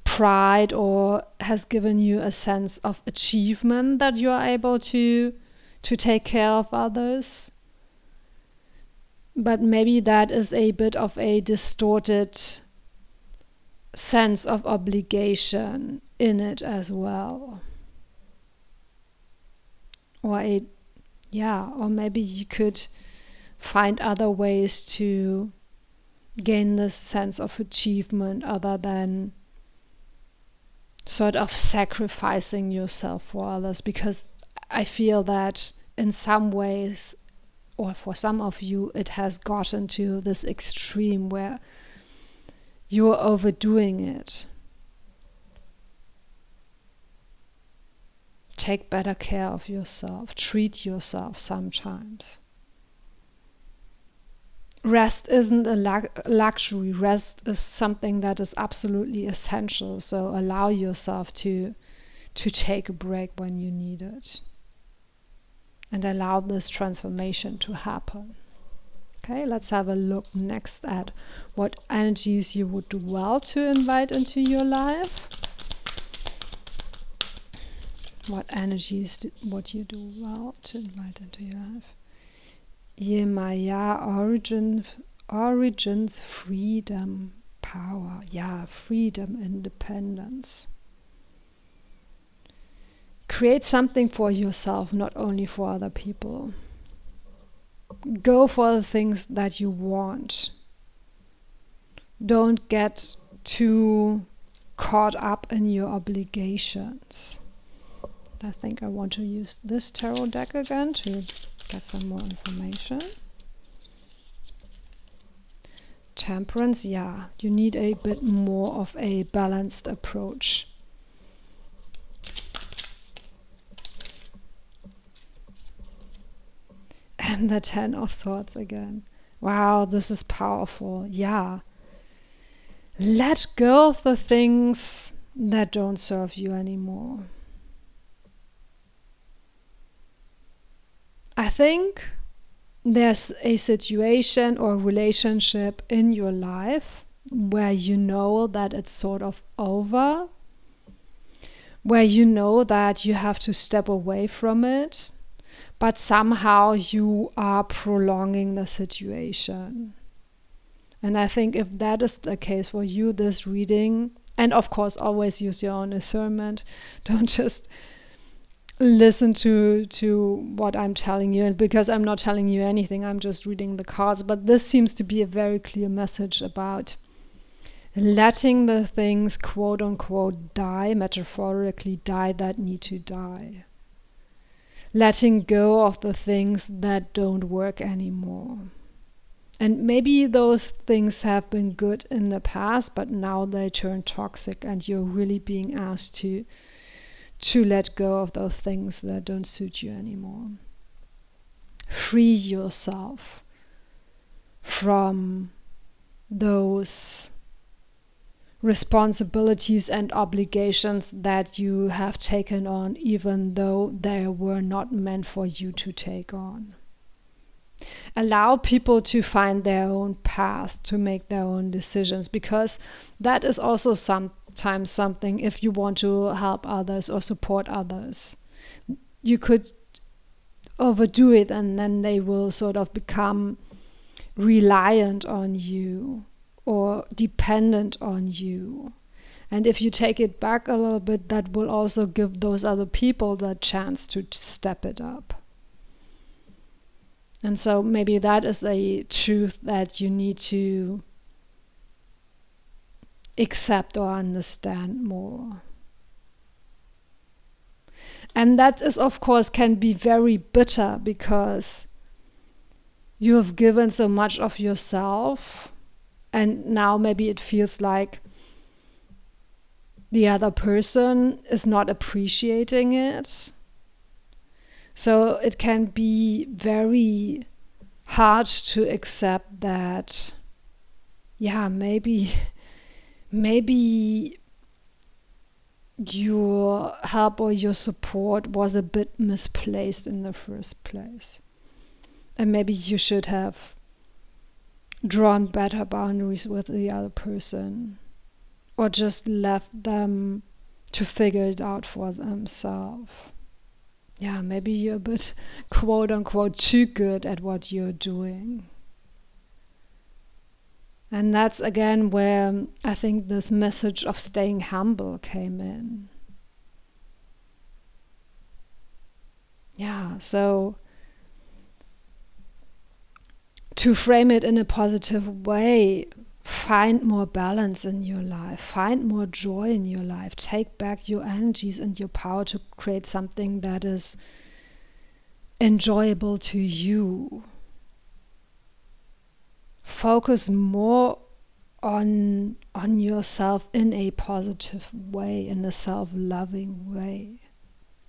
pride or has given you a sense of achievement that you are able to take care of others. But maybe that is a bit of a distorted sense of obligation in it as well. or maybe you could find other ways to gain this sense of achievement other than sort of sacrificing yourself for others, because I feel that in some ways, or for some of you, it has gotten to this extreme where you're overdoing it. Take better care of yourself. Treat yourself sometimes. Rest isn't a luxury. Rest is something that is absolutely essential. So allow yourself to take a break when you need it. And allow this transformation to happen. Okay, let's have a look next at what energies you would do well to invite into your life. What energies would you do well to invite into your life? Yemaya, origins, freedom, power. Yeah, freedom, independence. Create something for yourself, not only for other people. Go for the things that you want. Don't get too caught up in your obligations. I think I want to use this tarot deck again to get some more information. Temperance, yeah, you need a bit more of a balanced approach. And the 10 of Swords again. Wow, this is powerful. Yeah. Let go of the things that don't serve you anymore. I think there's a situation or relationship in your life where you know that it's sort of over, where you know that you have to step away from it, but somehow you are prolonging the situation. And I think if that is the case for you, this reading, and of course always use your own discernment, don't just listen to what I'm telling you, and because I'm not telling you anything, I'm just reading the cards. But this seems to be a very clear message about letting the things, quote unquote, die, metaphorically die, that need to die. Letting go of the things that don't work anymore. And maybe those things have been good in the past, but now they turn toxic, and you're really being asked to let go of those things that don't suit you anymore. Free yourself from those responsibilities and obligations that you have taken on, even though they were not meant for you to take on. Allow people to find their own path, to make their own decisions, because that is also sometimes something, if you want to help others or support others. You could overdo it, and then they will sort of become reliant on you or dependent on you. And if you take it back a little bit, that will also give those other people the chance to step it up. And so maybe that is a truth that you need to accept or understand more. And that is, of course, can be very bitter, because you have given so much of yourself, and now maybe it feels like the other person is not appreciating it. So it can be very hard to accept that, yeah, maybe your help or your support was a bit misplaced in the first place. And maybe you should have drawn better boundaries with the other person, or just left them to figure it out for themselves. Yeah, maybe you're a bit, quote unquote, too good at what you're doing. And that's again where I think this message of staying humble came in. So to frame it in a positive way, find more balance in your life, find more joy in your life, take back your energies and your power to create something that is enjoyable to you. Focus more on yourself in a positive way, in a self-loving way.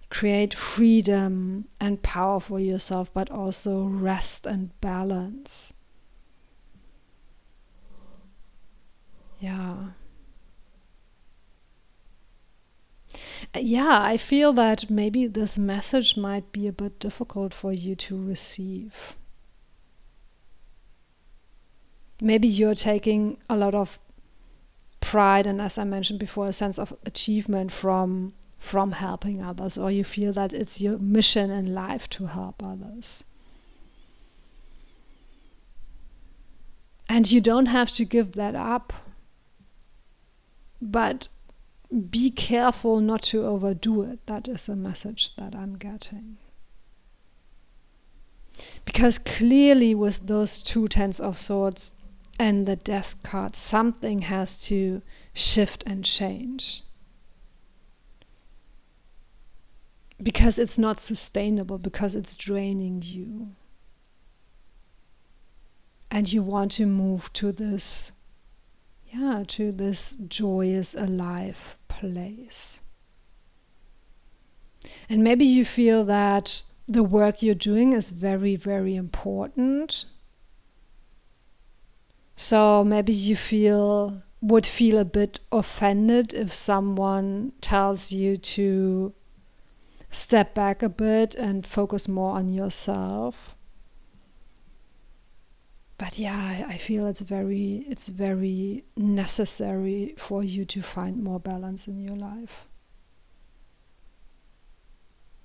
Create freedom and power for yourself, but also rest and balance. I feel that maybe this message might be a bit difficult for you to receive. Maybe you're taking a lot of pride and, as I mentioned before, a sense of achievement from helping others, or you feel that it's your mission in life to help others. And you don't have to give that up, but be careful not to overdo it. That is a message that I'm getting. Because clearly with those 2 Tens of Swords and the Death card, something has to shift and change. Because it's not sustainable, because it's draining you. And you want to move to this joyous, alive place. And maybe you feel that the work you're doing is very, very important. So maybe you would feel a bit offended if someone tells you to step back a bit and focus more on yourself. But I feel it's very necessary for you to find more balance in your life.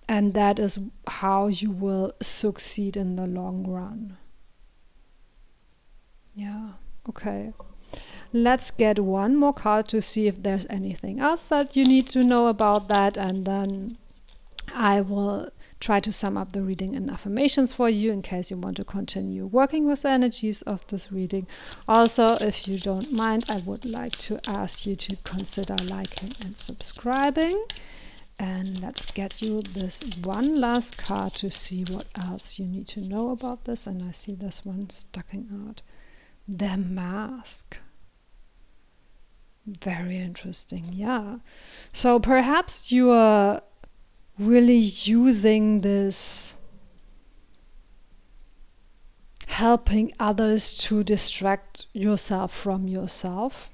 And that is how you will succeed in the long run. Okay. Let's get one more card to see if there's anything else that you need to know about that, and then I will try to sum up the reading in affirmations for you in case you want to continue working with the energies of this reading. Also, if you don't mind, I would like to ask you to consider liking and subscribing. And let's get you this one last card to see what else you need to know about this. And I see this one sticking out. The Mask. Very interesting, So perhaps you are really using this helping others to distract yourself from yourself.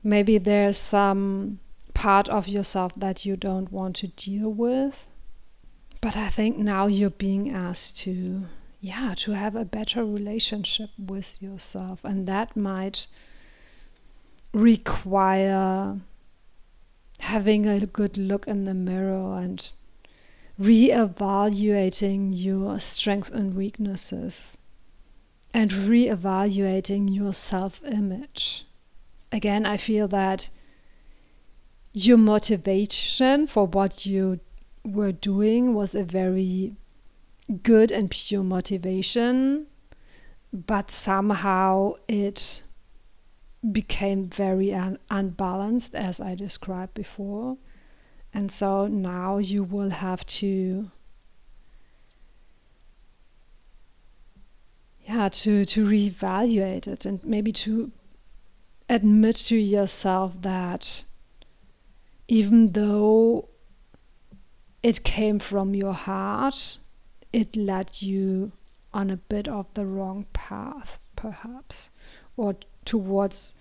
Maybe there's some part of yourself that you don't want to deal with. But I think now you're being asked to have a better relationship with yourself. And that might require having a good look in the mirror and re-evaluating your strengths and weaknesses and re-evaluating your self-image. Again, I feel that your motivation for what you were doing was a very good and pure motivation, but somehow it became very unbalanced, as I described before. And so now you will have to reevaluate it and maybe to admit to yourself that even though it came from your heart, it led you on a bit of the wrong path, perhaps, or towards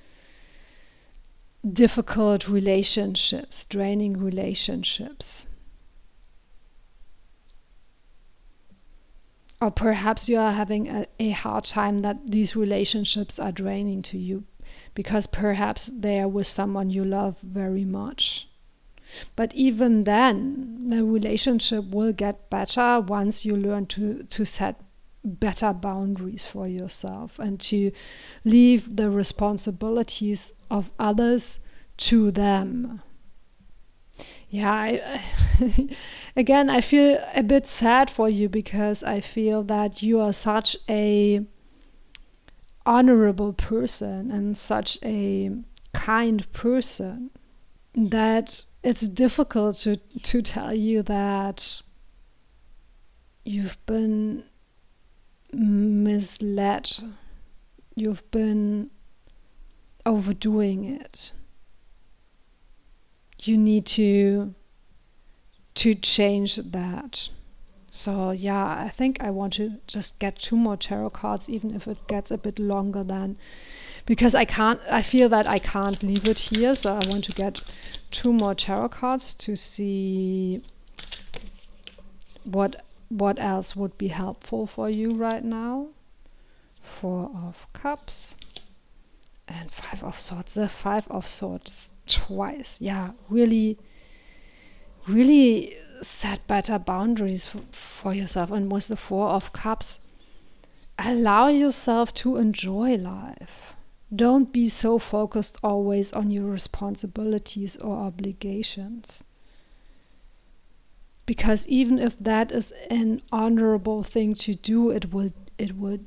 difficult relationships, draining relationships. Or perhaps you are having a hard time that these relationships are draining to you because perhaps they are with someone you love very much. But even then, the relationship will get better once you learn to set better boundaries for yourself and to leave the responsibilities of others to them. Yeah, again, I feel a bit sad for you because I feel that you are such a honorable person and such a kind person that it's difficult to tell you that you've been misled, you've been overdoing it. You need to change that. So yeah, I think I want to just get 2 more tarot cards, even if it gets a bit longer than, because I feel that I can't leave it here. So I want to get 2 more tarot cards to see what else would be helpful for you right now. 4 of Cups and 5 of Swords. The 5 of Swords twice. Yeah, really set better boundaries for yourself. And with the 4 of Cups, allow yourself to enjoy life. Don't be so focused always on your responsibilities or obligations. Because even if that is an honorable thing to do, it will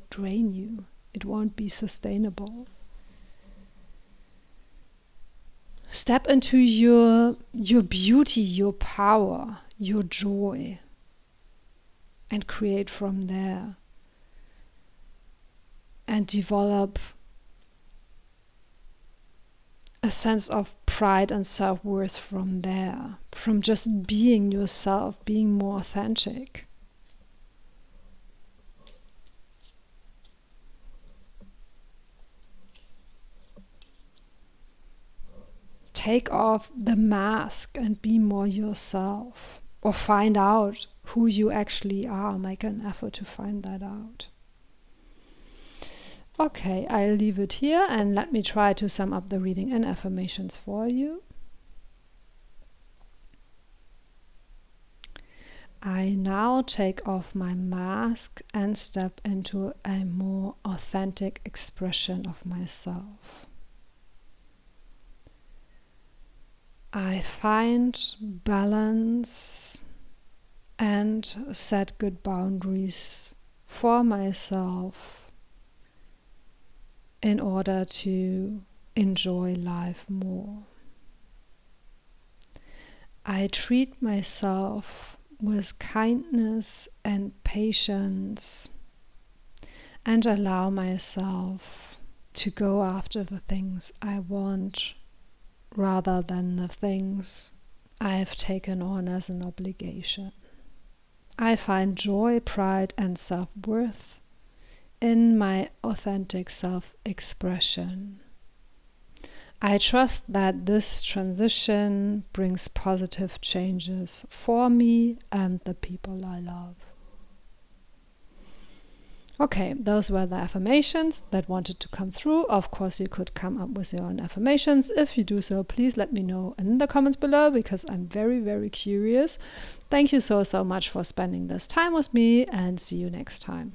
drain you. It won't be sustainable. Step into your beauty, your power, your joy, and create from there. And develop a sense of pride and self-worth from there, from just being yourself, being more authentic. Take off the mask and be more yourself, or find out who you actually are. Make an effort to find that out. Okay, I'll leave it here and let me try to sum up the reading in affirmations for you. I now take off my mask and step into a more authentic expression of myself. I find balance and set good boundaries for myself in order to enjoy life more. I treat myself with kindness and patience and allow myself to go after the things I want rather than the things I have taken on as an obligation. I find joy, pride, and self-worth in my authentic self-expression. I trust that this transition brings positive changes for me and the people I love. Okay, those were the affirmations that wanted to come through. Of course, you could come up with your own affirmations. If you do so, please let me know in the comments below because I'm very, very curious. Thank you so much for spending this time with me and see you next time.